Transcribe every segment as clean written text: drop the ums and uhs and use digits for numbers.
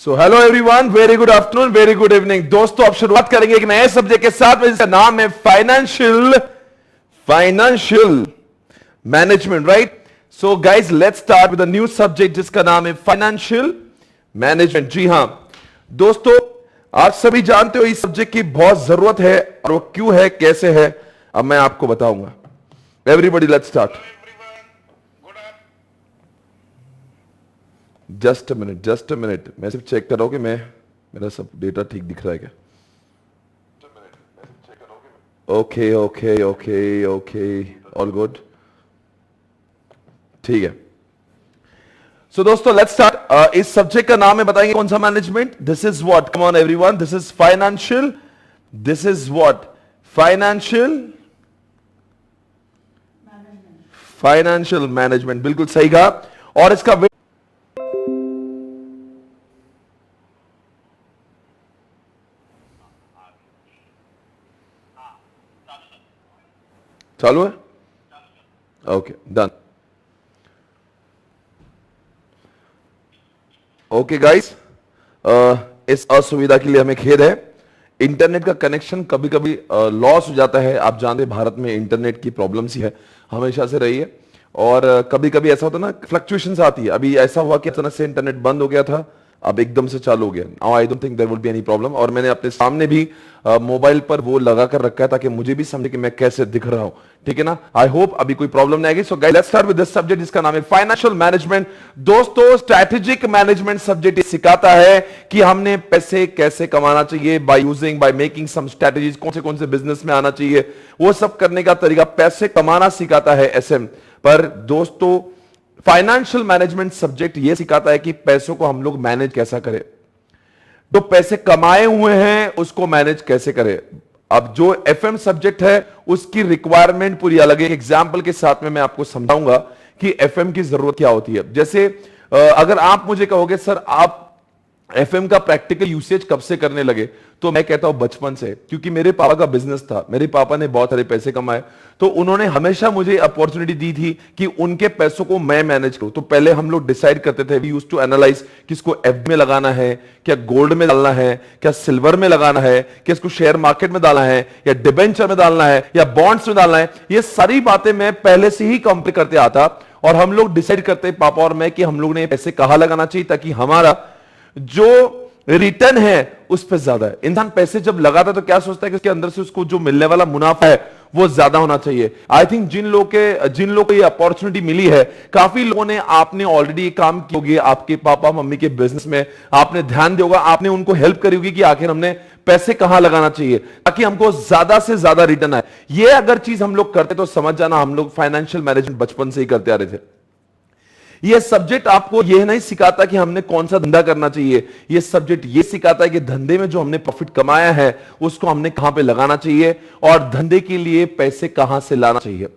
So hello everyone, very good afternoon, very good evening. दोस्तों अब शुरुआत करेंगे एक नए सब्जेक्ट के साथ, जिसका नाम है financial management, right. So guys let's start with a new subject जिसका नाम है फाइनेंशियल मैनेजमेंट। जी हां दोस्तों, आप सभी जानते हो इस सब्जेक्ट की बहुत जरूरत है, और वो क्यों है, कैसे है, अब मैं आपको बताऊंगा। Everybody let's start. Just a minute, मैं सिर्फ चेक कर रहा हूं कि मेरा सब डेटा ठीक दिख रहा है क्या। Okay okay okay okay, all good, ठीक है। सो दोस्तों लेट्स स्टार्ट। इस सब्जेक्ट का नाम है, बताएंगे कौन सा, management. This is what, come on everyone, this is financial, this is what, financial management, बिल्कुल सही कहा। और इसका चालू है, ओके डन। ओके गाइस, इस असुविधा के लिए हमें खेद है। इंटरनेट का कनेक्शन कभी कभी लॉस हो जाता है। आप जानते हैं भारत में इंटरनेट की प्रॉब्लम सी है, हमेशा से रही है। और कभी कभी ऐसा होता है ना, फ्लक्चुएशंस आती है। अभी ऐसा हुआ कि अचानक से इंटरनेट बंद हो गया था, अब एकदम से चालू हो गया। Now I don't think there will be any problem. और मैंने अपने सामने भी मोबाइल पर वो लगा कर रखा है ताकि मुझे भी समझे कि मैं कैसे दिख रहा हूं, ठीक है ना। आई होप अभी कोई प्रॉब्लम नहीं आएगी। So guys let's start with this subject जिसका नाम है फाइनेंशियल मैनेजमेंट। दोस्तों स्ट्रैटेजिक मैनेजमेंट सब्जेक्ट सिखाता है कि हमने पैसे कैसे कमाना चाहिए, बाय मेकिंग सम स्ट्रैटेजीज, कौन से बिजनेस में आना चाहिए, वो सब करने का तरीका, पैसे कमाना सिखाता है एसएम। पर दोस्तों फाइनेंशियल मैनेजमेंट सब्जेक्ट यह सिखाता है कि पैसों को हम लोग मैनेज कैसा करें, तो पैसे कमाए हुए हैं उसको मैनेज कैसे करें। अब जो एफएम सब्जेक्ट है उसकी रिक्वायरमेंट पूरी अलग है। एग्जांपल के साथ में मैं आपको समझाऊंगा कि एफएम की जरूरत क्या होती है। जैसे अगर आप मुझे कहोगे सर आप एफएम का प्रैक्टिकल यूसेज कब से करने लगे, तो मैं कहता हूं बचपन से, क्योंकि मेरे पापा का बिजनेस था। मेरे पापा ने बहुत सारे पैसे कमाए, तो उन्होंने हमेशा मुझे अपॉर्चुनिटी दी थी कि उनके पैसों को मैं मैनेज करूं। तो पहले हम लोग डिसाइड करते थे, वी यूज्ड टू एनालाइज किसको एफडी में लगाना है, क्या गोल्ड में डालना है, क्या सिल्वर में लगाना है, क्या इसको शेयर मार्केट में डालना है, या डिबेंचर में डालना है, या बॉन्ड्स में डालना है। ये सारी बातें मैं पहले से ही कंप्लीट करते आता, और हम लोग डिसाइड करते पापा और मैं कि हम लोग ने पैसे कहां लगाना चाहिए ताकि हमारा जो रिटर्न है उस पर ज्यादा है। इंसान पैसे जब लगाता है तो क्या सोचता है कि उसके अंदर से उसको जो मिलने वाला मुनाफा है वो ज्यादा होना चाहिए। आई थिंक जिन लोगों को ये अपॉर्चुनिटी मिली है, काफी लोगों ने, आपने ऑलरेडी काम की होगी आपके पापा मम्मी के बिजनेस में, आपने ध्यान दिया होगा, आपने उनको हेल्प करी होगी कि आखिर हमने पैसे कहां लगाना चाहिए ताकि हमको ज्यादा से ज्यादा रिटर्न आए। ये अगर चीज हम लोग करते तो समझ जाना हम लोग फाइनेंशियल मैनेजमेंट बचपन से ही करते आ रहे थे। यह सब्जेक्ट आपको यह नहीं सिखाता कि हमने कौन सा धंधा करना चाहिए, यह सब्जेक्ट यह सिखाता है कि धंधे में जो हमने प्रॉफिट कमाया है उसको हमने कहां पे लगाना चाहिए, और धंधे के लिए पैसे कहां से लाना चाहिए।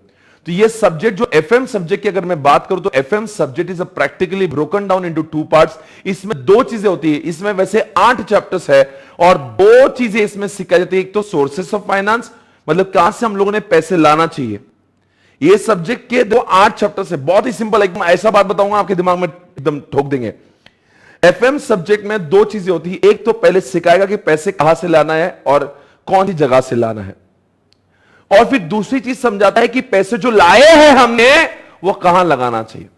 तो यह सब्जेक्ट जो एफएम सब्जेक्ट की अगर मैं बात करूं तो FM subject is practically broken down into 2 parts. इसमें 2 चीजें होती है। इसमें वैसे 8 चैप्टर्स है और 2 चीजें इसमें सिखाई जाती है। एक तो सोर्सेस ऑफ फाइनेंस, मतलब कहां से हम लोगों ने पैसे लाना चाहिए। ये सब्जेक्ट के 8 चैप्टर से, बहुत ही सिंपल, एकदम ऐसा बात बताऊंगा आपके दिमाग में एकदम ठोक देंगे। एफएम सब्जेक्ट में 2 चीजें होती है। एक तो पहले सिखाएगा कि पैसे कहां से लाना है और कौन सी जगह से लाना है, और फिर दूसरी चीज समझाता है कि पैसे जो लाए हैं हमने वो कहां लगाना चाहिए।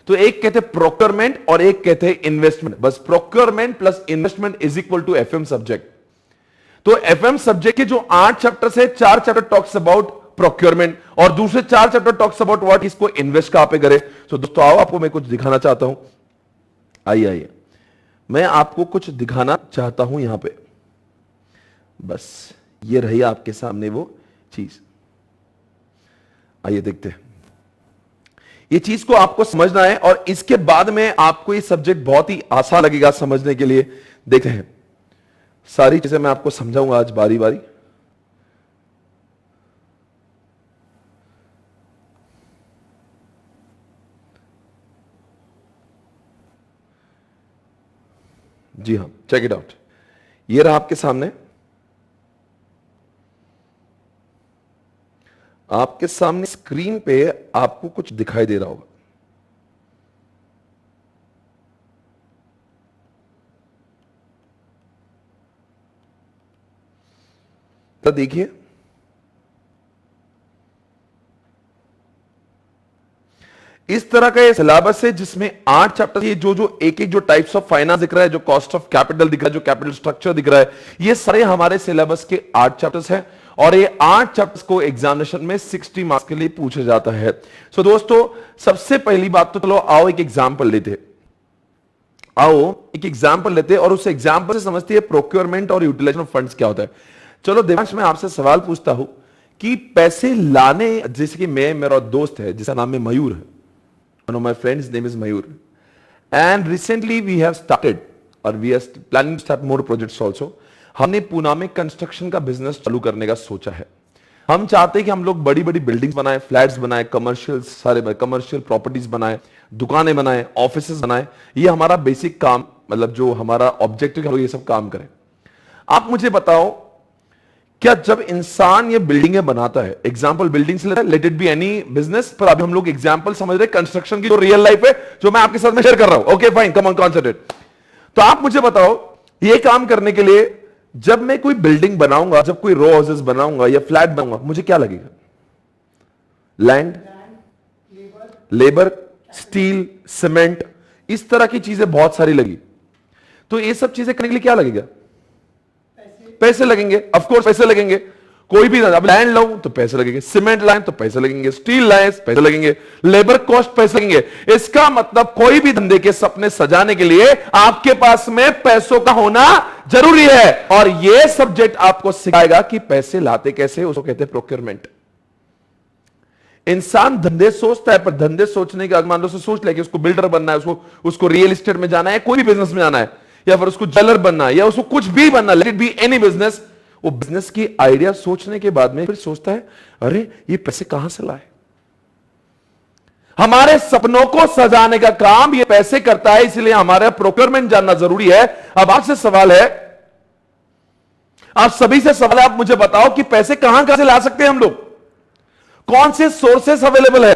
तो एक कहते हैं प्रोक्योरमेंट और एक कहते हैं इन्वेस्टमेंट। बस procurement plus investment is equal to FM subject. तो एफएम सब्जेक्ट के जो 8 चैप्टर है, 4 चैप्टर टॉक्स अबाउट प्रोक्योरमेंट और दूसरे 4 चैप्टर टॉक्स अबाउट व्हाट, इसको इन्वेस्ट कहां पे करे। तो दोस्तों आओ, आपको मैं कुछ दिखाना चाहता हूं। आइए मैं आपको कुछ दिखाना चाहता हूं यहां पे। बस ये रही आपके सामने वो चीज। आइए देखते हैं। ये चीज को आपको समझना है और इसके बाद में आपको ये सब्जेक्ट बहुत ही आसान लगेगा समझने के लिए। देखते हैं, सारी चीजें मैं आपको समझाऊंगा आज बारी बारी। जी हां, चेक इट आउट। ये रहा आपके सामने। आपके सामने स्क्रीन पे आपको कुछ दिखाई दे रहा होगा। तो देखिए इस तरह का ये सिलेबस है जिसमें 8 चैप्टर, ये जो एक जो टाइप्स ऑफ फाइनेंस दिख रहा है, जो कॉस्ट ऑफ कैपिटल दिख रहा है, जो कैपिटल स्ट्रक्चर दिख रहा है, ये सारे हमारे सिलेबस के 8 चैप्टर्स हैं और ये 8 चैप्टर्स को एग्जामिनेशन में 60 मार्क्स के लिए पूछा जाता है। सो दोस्तों सबसे पहली बात तो चलो आओ एक एग्जाम्पल लेते, और उस एग्जाम्पल से समझते हैं प्रोक्योरमेंट और यूटिलाइजेशन ऑफ फंड्स क्या होता है। चलो देवांश, मैं आपसे सवाल पूछता हूं कि पैसे लाने, जैसे कि मेरा दोस्त है जिसका नाम है मयूर है, one of my friends name is Mayur, and recently we have started or we are planning to start more projects also। हमने पूना में कंस्ट्रक्शन का बिजनेस चालू करने का सोचा है। हम चाहते हैं कि हम लोग बड़ी बड़ी बिल्डिंग्स बनाएं, फ्लैट्स बनाएं, कमर्शियल प्रॉपर्टीज बनाएं, दुकानें बनाएं, ऑफिसेस बनाएं। ये हमारा बेसिक काम, मतलब जो हमारा ऑब्जेक्टिव है हम लोग ये सब काम करें। आप मुझे बताओ, क्या जब इंसान ये बिल्डिंगें बनाता है, एग्जांपल बिल्डिंग से लेता है, let it be any business, पर अभी हम लोग एग्जांपल समझ रहे हैं कंस्ट्रक्शन की जो रियल लाइफ है, जो मैं आपके साथ में शेयर कर रहा हूं। Okay fine, come on concentrate. तो आप मुझे बताओ, ये काम करने के लिए जब मैं कोई बिल्डिंग बनाऊंगा, जब कोई रो हाउसेस बनाऊंगा या फ्लैट बनाऊंगा, मुझे क्या लगेगा? लैंड, लेबर, स्टील, सीमेंट, इस तरह की चीजें बहुत सारी लगी। तो ये सब चीजें करने के लिए क्या लगेगा? पैसे लगेंगे, ऑफ कोर्स पैसे लगेंगे। कोई भी अब लैंड लाऊं तो पैसे लगेंगे, सीमेंट लाएं तो पैसे लगेंगे, स्टील लाएं पैसे लगेंगे, लेबर कॉस्ट पैसे लगेंगे। इसका मतलब कोई भी धंधे के सपने सजाने के लिए आपके पास में पैसों का होना जरूरी है। और यह सब्जेक्ट आपको सिखाएगा कि पैसे लाते कैसे, उसको कहते हैं प्रोक्योरमेंट। इंसान धंधे सोचता है, पर धंधे सोचने के मान लो से सोच ले कि उसको बिल्डर बनना है, उसको रियल एस्टेट में जाना है, कोई भी बिजनेस में जाना है, या फिर उसको ज्वेलर बनना है, या उसको कुछ भी बनना, let it be any business. वो बिजनेस की आइडिया सोचने के बाद में फिर सोचता है, अरे ये पैसे कहां से लाए। हमारे सपनों को सजाने का काम ये पैसे करता है, इसलिए हमारा प्रोक्योरमेंट जानना जरूरी है। अब आपसे सवाल है, आप सभी से सवाल है, आप मुझे बताओ कि पैसे कहां से ला सकते हैं हम लोग? कौन से सोर्सेस अवेलेबल है?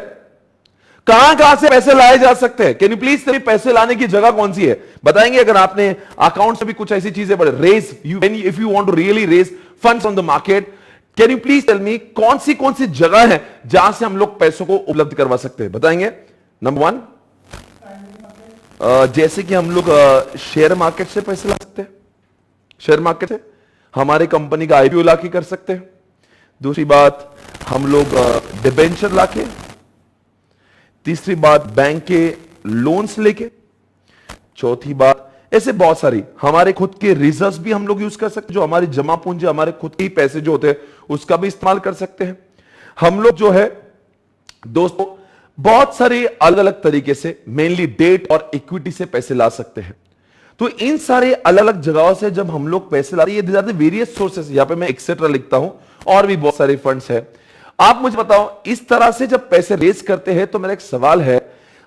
कहां से पैसे लाए जा सकते हैं? Can you please tell me, पैसे लाने की जगह कौन सी है? बताएंगे। अगर आपने अकाउंट से भी कुछ ऐसी चीजें पढ़े, raise if you want to really raise funds on the market, can you please tell me कौन सी जगह है जहां से हम लोग पैसों को उपलब्ध करवा सकते हैं? बताएंगे। नंबर 1, जैसे कि हम लोग शेयर मार्केट से पैसे ला सकते हैं, शेयर मार्केट से हमारे कंपनी का आईपीओ लाके कर सकते हैं। दूसरी बात, हम लोग डिबेंचर लाके। तीसरी बात, बैंक के लोन्स लेके। चौथी बात, ऐसे बहुत सारी हमारे खुद के रिजर्व्स भी हम लोग यूज कर सकते हैं, जो हमारी जमा पूंजी, हमारे खुद के ही पैसे जो होते हैं उसका भी इस्तेमाल कर सकते हैं। हम लोग जो है दोस्तों बहुत सारे अलग अलग तरीके से, मेनली डेट और इक्विटी से पैसे ला सकते हैं। तो इन सारे अलग अलग जगहों से जब हम लोग पैसे ला रहे हैं, ये वेरियस सोर्सेस, यहां पे मैं एक्सेट्रा लिखता हूं, और भी बहुत सारे फंड्स है। आप मुझे बताओ, इस तरह से जब पैसे रेज करते हैं, तो मेरा एक सवाल है,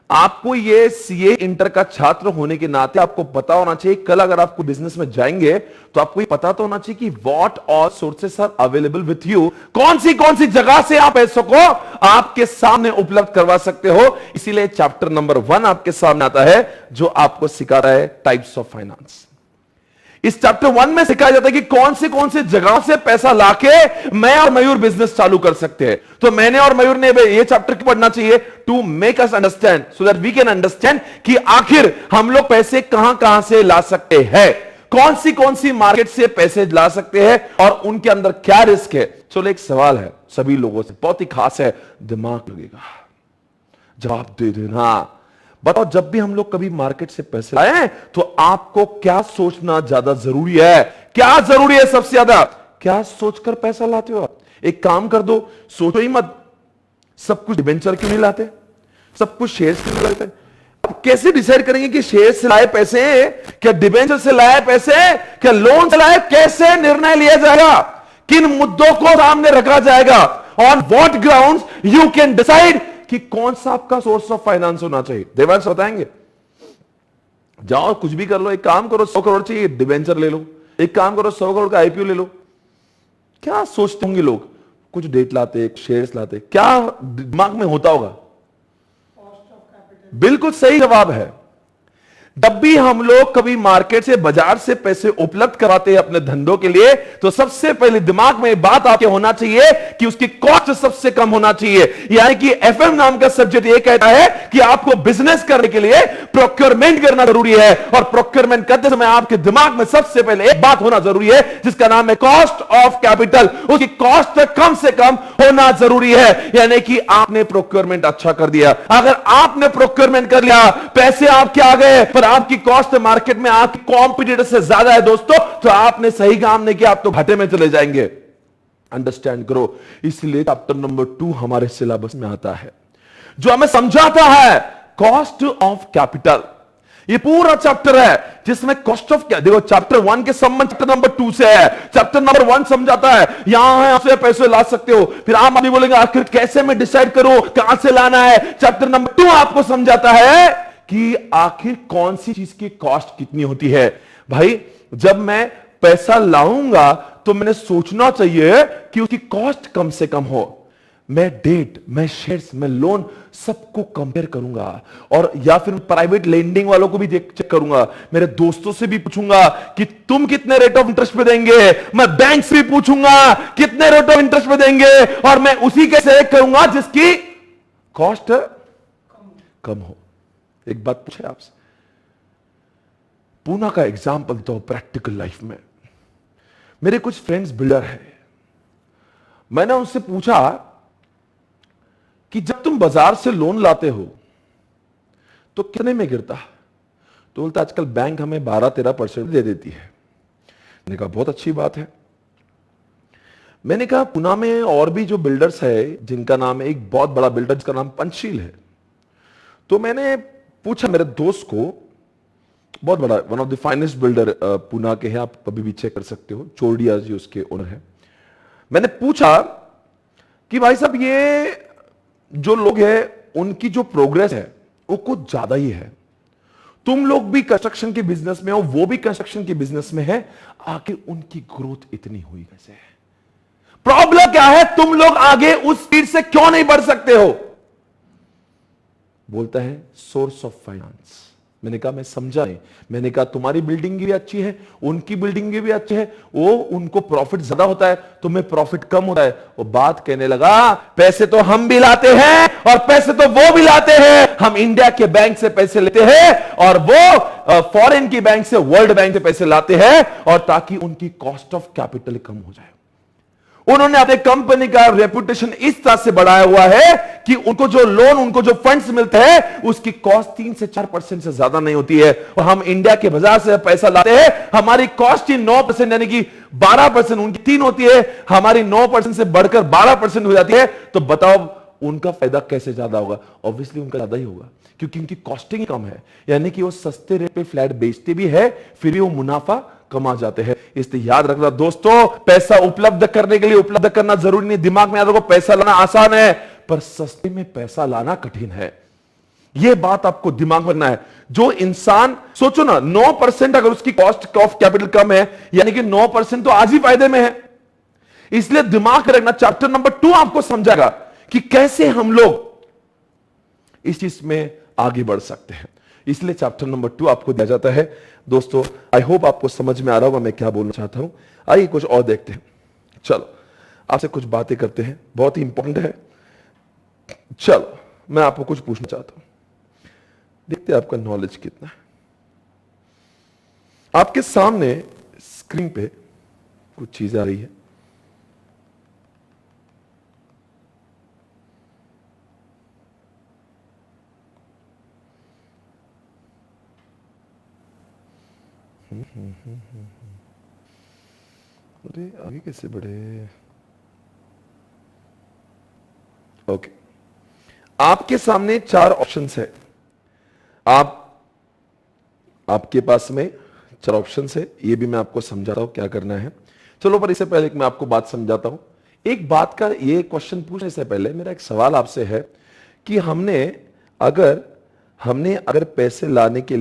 आपको ये सीए इंटर का छात्र होने के नाते आपको पता होना चाहिए, कल अगर आपको बिजनेस में जाएंगे तो आपको ये पता तो होना चाहिए कि what all sources are available with you. कौन सी जगह से आप पैसों को आपके सामने उपलब्ध करवा सकते हो। इसीलिए चैप्टर नंबर 1 आपके सामने आता है, जो आपको सिखा रहा है टाइप्स ऑफ फाइनेंस। इस चैप्टर 1 में सिखाया जाता है कि कौन से जगह से पैसा लाके मैं और मयूर बिजनेस चालू कर सकते हैं। तो मैंने और मयूर ने ये चैप्टर क्यों पढ़ना चाहिए? To make us understand, so that we can understand कि आखिर हम लोग पैसे कहां से ला सकते हैं, कौन सी मार्केट से पैसे ला सकते हैं, और उनके अंदर क्या रिस्क है। चलो एक सवाल है सभी लोगों से, बहुत ही खास है, दिमाग लगेगा, जवाब दे देना। बताओ, जब भी हम लोग कभी मार्केट से पैसे लाए तो आपको क्या सोचना ज्यादा जरूरी है? क्या जरूरी है सबसे ज्यादा? क्या सोचकर पैसा लाते हो आप? एक काम कर दो, सोचो ही मत। सब कुछ डिबेंचर क्यों नहीं लाते? सब कुछ शेयर्स क्यों नहीं लाते? आप कैसे डिसाइड करेंगे कि शेयर से लाए पैसे, क्या डिबेंचर से लाए पैसे, क्या लोन से लाए? कैसे निर्णय लिया जाएगा? किन मुद्दों को सामने रखा जाएगा? On what grounds you can decide कि कौन सा आपका सोर्स ऑफ फाइनेंस होना चाहिए? देवांश बताएंगे। जाओ कुछ भी कर लो, एक काम करो, 100 करोड़ चाहिए, डिबेंचर ले लो। एक काम करो, 100 करोड़ का आईपीओ ले लो। क्या सोचते होंगे लोग? कुछ डेट लाते, शेयर्स लाते, क्या दिमाग में होता होगा? बिल्कुल सही जवाब है। जब भी हम लोग कभी मार्केट से बाजार से पैसे उपलब्ध कराते हैं अपने धंधों के लिए, तो सबसे पहले दिमाग में बात आपके होना चाहिए कि उसकी कॉस्ट सबसे कम होना चाहिए। यानी कि एफएम नाम का सब्जेक्ट ये कहता है कि आपको बिजनेस करने के लिए प्रोक्योरमेंट करना जरूरी है, और प्रोक्योरमेंट करते समय आपके दिमाग में सबसे पहले एक बात होना जरूरी है जिसका नाम है कॉस्ट ऑफ कैपिटल। उसकी कॉस्ट कम से कम होना जरूरी है। यानी कि आपने प्रोक्योरमेंट अच्छा कर दिया। अगर आपने प्रोक्योरमेंट कर लिया, पैसे आपके आ गए, पर आपकी कॉस्ट मार्केट में आपकी कॉम्पिटिटर से ज्यादा है दोस्तों, तो आपने सही काम नहीं किया, आप तो घाटे में चले जाएंगे। अंडरस्टैंड करो। इसलिए चैप्टर नंबर 2 हमारे सिलेबस में आता है, जो हमें समझाता है कॉस्ट ऑफ कैपिटल। ये पूरा चैप्टर है जिसमें कॉस्ट ऑफ क्या, देखो चैप्टर 1 के संबंध चैप्टर नंबर 2 से है। चैप्टर नंबर 1 समझाता है यहां है आपसे पैसे ला सकते हो, फिर आप अभी बोलेंगे आखिर कैसे मैं डिसाइड करूं कहां से लाना है। चैप्टर नंबर 2 आपको समझाता है कि आखिर कौन सी चीज की कॉस्ट कितनी होती है। भाई जब मैं पैसा लाऊंगा तो मैंने सोचना चाहिए कि उसकी कॉस्ट कम से कम हो। मैं डेट, मैं शेयर्स, मैं लोन सबको कंपेयर करूंगा, और या फिर प्राइवेट लेंडिंग वालों को भी चेक करूंगा, मेरे दोस्तों से भी पूछूंगा कि तुम कितने रेट ऑफ इंटरेस्ट पे देंगे, मैं बैंक से भी पूछूंगा कितने रेट ऑफ इंटरेस्ट पे देंगे, और मैं उसी के सेलेक्ट करूंगा जिसकी कॉस्ट कम हो। एक बात पूछे आपसे, पूना का एग्जांपल तो प्रैक्टिकल लाइफ में। मेरे कुछ फ्रेंड्स बिल्डर हैं, मैंने उनसे पूछा कि जब तुम बाजार से लोन लाते हो तो कितने में गिरता? तो बोलता आजकल बैंक हमें 12-13% दे देती है। मैंने कहा बहुत अच्छी बात है। मैंने कहा पुणे में और भी जो बिल्डर्स है, जिनका नाम है, एक बहुत बड़ा बिल्डर जिसका नाम पंचशील है। तो मैंने पूछा मेरे दोस्त को, बहुत बड़ा, one of the finest builder Pune के हैं, आप कभी भी चेक कर सकते हो, चोरडिया जी उसके ओनर है। मैंने पूछा कि भाई साहब ये जो लोग हैं उनकी जो प्रोग्रेस है वो कुछ ज्यादा ही है, तुम लोग भी कंस्ट्रक्शन के बिजनेस में हो, वो भी कंस्ट्रक्शन के बिजनेस में है, आखिर उनकी ग्रोथ इतनी हुई कैसे है? प्रॉब्लम क्या है? तुम लोग आगे उस स्पीड से क्यों नहीं बढ़ सकते हो? बोलता है सोर्स ऑफ फाइनेंस। मैंने कहा मैं समझा नहीं। मैंने कहा तुम्हारी बिल्डिंग भी अच्छी है, उनकी बिल्डिंग भी अच्छी है, वो उनको प्रॉफिट ज्यादा होता है, तुम्हें प्रॉफिट कम होता है। वो बात कहने लगा पैसे तो हम भी लाते हैं और पैसे तो वो भी लाते हैं। हम इंडिया के बैंक से पैसे लेते हैं और वो फॉरेन की बैंक से, वर्ल्ड बैंक से पैसे लाते हैं, और ताकि उनकी कॉस्ट ऑफ कैपिटल कम हो जाए। उन्होंने अपने कंपनी का रेपुटेशन इस तरह से बढ़ाया हुआ है कि उनको जो लोन, उनको जो फंड्स मिलते हैं उसकी कॉस्ट 3 से 4% से ज्यादा नहीं होती है। और हम इंडिया के बाजार से पैसा लाते हैं, हमारी कॉस्ट ही 9%, यानी कि 12%, उनकी 3 होती है, हमारी 9% से बढ़कर 12% हो जाती है। तो बताओ उनका फायदा कैसे ज्यादा होगा? ऑब्वियसली उनका ज्यादा ही होगा, क्योंकि उनकी कॉस्टिंग कम है। यानी कि वो सस्ते रेट पे फ्लैट बेचते भी है, फिर भी वो मुनाफा कमा जाते हैं। इसलिए याद रखना दोस्तों, पैसा उपलब्ध करने के लिए उपलब्ध करना जरूरी नहीं। दिमाग में याद रखो, पैसा लाना आसान है पर सस्ते में पैसा लाना कठिन है। यह बात आपको दिमाग में रखना है। जो इंसान, सोचो ना, 9% अगर उसकी कॉस्ट ऑफ कैपिटल कम है, यानी कि 9% तो आज ही फायदे में है। इसलिए दिमाग में रखना, चैप्टर नंबर 2 आपको समझाएगा कि कैसे हम लोग इस चीज में आगे बढ़ सकते हैं। इसलिए चैप्टर नंबर 2 आपको दिया जाता है। दोस्तों आई होप आपको समझ में आ रहा होगा मैं क्या बोलना चाहता हूं। आइए कुछ और देखते हैं। चलो आपसे कुछ बातें करते हैं, बहुत ही इंपॉर्टेंट है। चलो मैं आपको कुछ पूछना चाहता हूं, देखते हैं आपका नॉलेज कितना है। आपके सामने स्क्रीन पे कुछ चीजें आ रही है। अरे आगे कैसे बढ़े? ओके, आपके सामने 4 ऑप्शंस है। आपके पास में 4 ऑप्शंस है। ये भी मैं आपको समझाता हूं क्या करना है। चलो पर इससे पहले मैं आपको बात समझाता हूं। एक बात का, ये क्वेश्चन पूछने से पहले मेरा एक सवाल आपसे है कि हमने अगर पैसे लाने के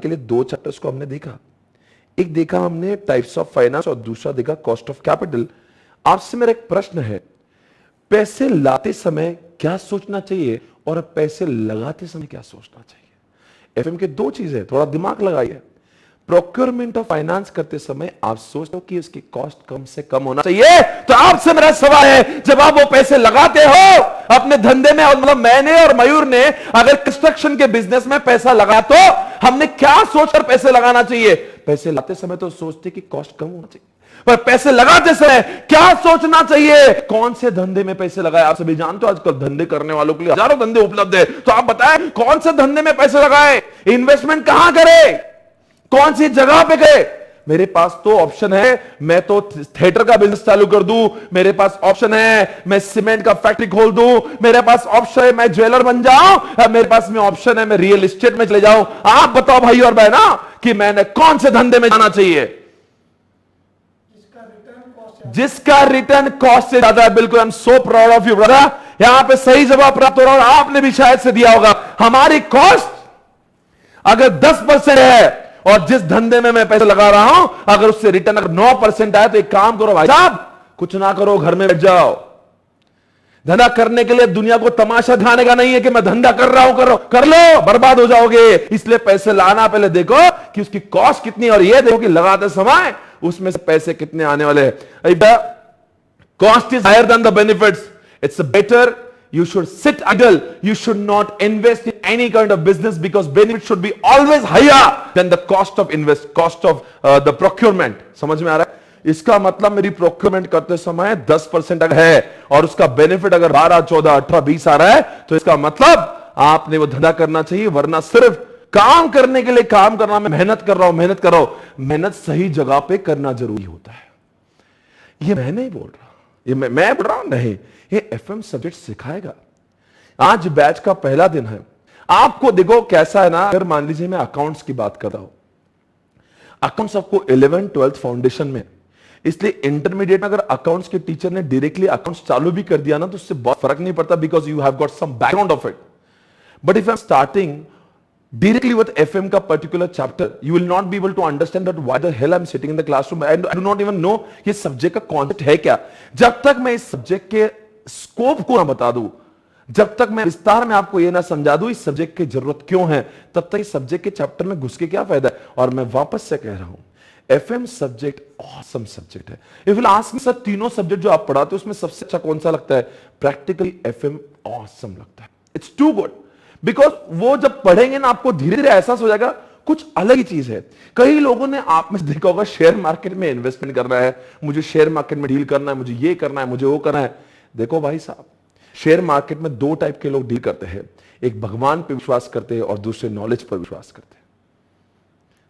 लिए 2 चैप्टर्स को हमने देखा। एक देखा हमने टाइप्स ऑफ फाइनेंस और दूसरा देखा कॉस्ट ऑफ कैपिटल। आपसे मेरा एक प्रश्न है, पैसे लाते समय क्या सोचना चाहिए और पैसे लगाते समय क्या सोचना चाहिए? एफएम के दो चीजें, थोड़ा दिमाग लगाइए। प्रोक्योरमेंट ऑफ फाइनेंस करते समय आप सोचते हो कि उसकी कॉस्ट कम से कम होना चाहिए, तो आपसे मेरा सवाल है, जब आप वो पैसे लगाते हो अपने धंधे में, और मतलब मैंने और मयूर ने अगर कंस्ट्रक्शन के बिजनेस में पैसा लगा, तो हमने क्या सोचकर पैसे लगाना चाहिए? पैसे लाते समय तो सोचते कि कॉस्ट कम होना चाहिए, पर पैसे लगाते समय क्या सोचना चाहिए? कौन से धंधे में पैसे लगाए? आप सभी जानते हो आजकल धंधे करने वालों के लिए हजारों धंधे उपलब्ध है, तो आप बताएं कौन से धंधे में पैसे लगाए, इन्वेस्टमेंट कहां करें, कौन सी जगह पे गए? मेरे पास तो ऑप्शन है, मैं तो थिएटर का बिजनेस चालू कर दूं, मेरे पास ऑप्शन है मैं सीमेंट का फैक्ट्री खोल दूं, मेरे पास ऑप्शन है मैं ज्वेलर बन जाऊं, मेरे पास में ऑप्शन है मैं रियल एस्टेट में चले जाऊं। आप बताओ भाई और बहना कि मैंने कौन से धंधे में जाना चाहिए? जिसका रिटर्न कॉस्ट से ज्यादा है। बिल्कुल, I am so proud of you brother, यहां पे सही जवाब प्राप्त हो रहा है और आपने भी शायद से दिया होगा। हमारी कॉस्ट अगर 10% है और जिस धंधे में मैं पैसे लगा रहा हूं अगर उससे रिटर्न अगर 9% आए, तो एक काम करो भाई साहब, कुछ ना करो, घर में बैठ जाओ। धंधा करने के लिए दुनिया को तमाशा दिखाने का नहीं है कि मैं धंधा कर रहा हूं, कर लो, बर्बाद हो जाओगे। इसलिए पैसे लाना पहले देखो कि उसकी कॉस्ट कितनी है और ये देखो कि लगाते समय उसमें से पैसे कितने आने वाले हैं। Cost is higher than the benefits, it's better you should sit idle, you should not invest in any kind of business because benefit should be always higher than the cost of the procurement। समझ में आ रहा है? इसका मतलब मेरी procurement करते समय 10% अगर है और उसका बेनिफिट अगर 12, 14, 18, 20 आ रहा है, तो इसका मतलब आपने वो धंधा करना चाहिए, वरना सिर्फ काम करने के लिए काम करना, मैं मेहनत कर रहा हूं, मेहनत सही जगह पे करना जरूरी होता है। ये मैं नहीं बोल रहा, ये मैं बोल रहा हूं नहीं, ये एफएम सब्जेक्ट सिखाएगा। आज बैच का पहला दिन है। आपको देखो कैसा है ना, अगर मान लीजिए मैं अकाउंट्स की बात कर रहा हूं, अकाउंट्स आपको 11th 12th फाउंडेशन में, इसलिए इंटरमीडिएट में अगर अकाउंट्स के टीचर ने डायरेक्टली अकाउंट्स चालू भी कर दिया ना, तो उससे बहुत फर्क नहीं पड़ता, because you have got some background of it. But if I am starting directly with FM का particular chapter, you will not be able to understand that why the hell I'm sitting in the classroom and I do not even know ये subject का concept है क्या। जब तक मैं इस subject के स्कोप को ना बता दूं, जब तक मैं विस्तार में आपको ये ना समझा दूं इस सब्जेक्ट की जरूरत क्यों है, तब तक इस सब्जेक्ट के चैप्टर में घुस के क्या फायदा है। और मैं वापस से कह रहा हूं, एफएम सब्जेक्ट ऑसम सब्जेक्ट है। If you ask me sir, तीनों सब्जेक्ट जो आप पढ़ाते हो उसमें सबसे अच्छा कौन सा लगता है? प्रैक्टिकली एफएम ऑसम लगता है। इट्स टू गुड, बिकॉज वो जब पढ़ेंगे ना आपको धीरे धीरे एहसास हो जाएगा कुछ अलग ही चीज है। कई लोगों ने आप में देखा होगा शेयर मार्केट में इन्वेस्टमेंट करना है, मुझे शेयर मार्केट में डील करना है, मुझे ये करना है, मुझे वो करना है। देखो भाई साहब, शेयर मार्केट में दो टाइप के लोग डील करते हैं, एक भगवान पर विश्वास करते हैं और दूसरे नॉलेज पर विश्वास करते हैं।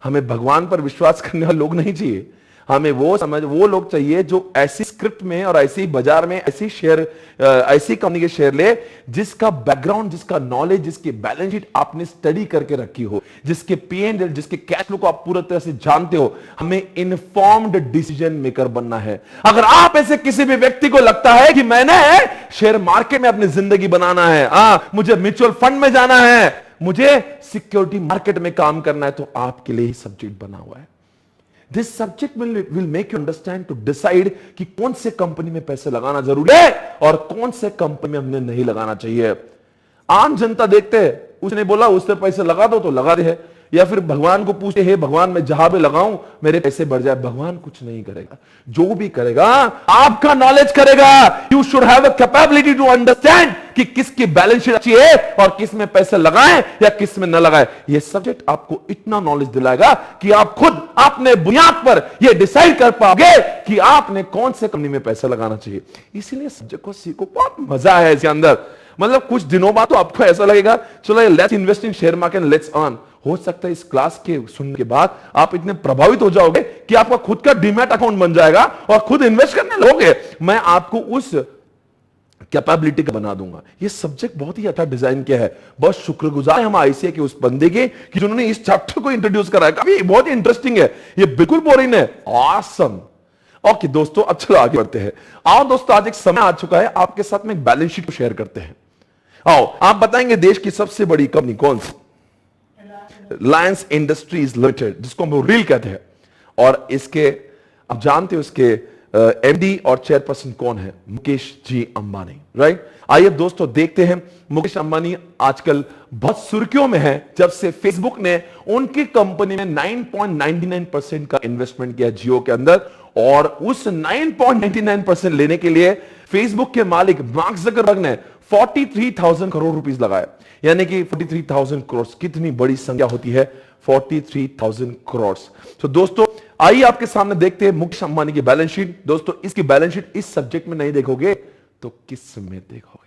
हमें भगवान पर विश्वास करने वाले लोग नहीं चाहिए, हमें वो लोग चाहिए जो ऐसी स्क्रिप्ट में और ऐसी बाजार में ऐसी कंपनी के शेयर ले जिसका बैकग्राउंड, जिसका नॉलेज, जिसकी बैलेंस शीट आपने स्टडी करके रखी हो, जिसके पीएनएल, जिसके कैश फ्लो को आप पूरी तरह से जानते हो। हमें इन्फॉर्म्ड डिसीजन मेकर बनना है। अगर आप ऐसे किसी भी व्यक्ति को लगता है कि मैंने शेयर मार्केट में अपनी जिंदगी बनाना है, मुझे म्यूचुअल फंड में जाना है, मुझे सिक्योरिटी मार्केट में काम करना है, तो आपके लिए ही सब्जेक्ट बना हुआ है। This subject will make you understand to decide कि कौन से कंपनी में पैसे लगाना जरूरी है और कौन से कंपनी में हमने नहीं लगाना चाहिए। आम जनता देखते हैं, उसने बोला उससे पैसे लगा दो तो लगा दे है, या फिर भगवान को पूछे, हे भगवान मैं जहां भी लगाऊं मेरे पैसे बढ़ जाए। भगवान कुछ नहीं करेगा, जो भी करेगा आपका नॉलेज करेगा। You should have a capability to understand कि किसकी बैलेंस शीट अच्छी है और किस में पैसे लगाएं या किस में न लगाएं। यह सब्जेक्ट आपको इतना नॉलेज दिलाएगा कि आप खुद अपने बुनियाद पर यह डिसाइड कर पाओगे कि आपने कौन से कंपनी में पैसा लगाना चाहिए। इसीलिए सब्जेक्ट को सीखो, बहुत मजा है इसके अंदर। मतलब कुछ दिनों बाद तो आपको ऐसा लगेगा चलो let's invest in share market, let's earn. हो सकता है इस क्लास के सुनने के बाद आप इतने प्रभावित हो जाओगे कि आपका खुद का डीमैट अकाउंट बन जाएगा और खुद इन्वेस्ट करने लगोगे। मैं आपको उस कैपेबिलिटी का बना दूंगा। ये सब्जेक्ट बहुत ही अच्छा डिजाइन किया है। बहुत शुक्रगुजार है हम आईसीए के उस बंदे के कि जिन्होंने इस चैप्टर को इंट्रोड्यूस करा है। काफी बहुत ही इंटरेस्टिंग है, ये बिल्कुल बोरिंग है, ऑसम। ओके दोस्तों, अब चलो आगे बढ़ते हैं। आओ दोस्तों, आज एक समय आ चुका है आपके साथ में एक बैलेंस शीट को शेयर करते हैं। आओ आप बताएंगे देश की सबसे बड़ी कंपनी कौन सी? रिलायंस इंडस्ट्रीज लिमिटेड, जिसको हम रील कहते हैं। और इसके आप जानते हो इसके एमडी और चेयरपर्सन कौन है? मुकेश जी अंबानी, राइट। आइए दोस्तों देखते हैं, मुकेश अंबानी आजकल बहुत सुर्खियों में है जब से फेसबुक ने उनकी कंपनी में 9.99% का इन्वेस्टमेंट किया जियो के अंदर, और उस 9.99% लेने के लिए फेसबुक के मालिक मार्क जकरबर्ग ने 43,000 करोड़ रुपीस लगाए। यानी कि 43,000 करोड़ कितनी बड़ी संख्या होती है, 43,000 करोड़। तो दोस्तों आइए आपके सामने देखते हैं मुकेश अंबानी की बैलेंस शीट। दोस्तों इसकी बैलेंस शीट इस सब्जेक्ट में नहीं देखोगे तो किस में देखोगे?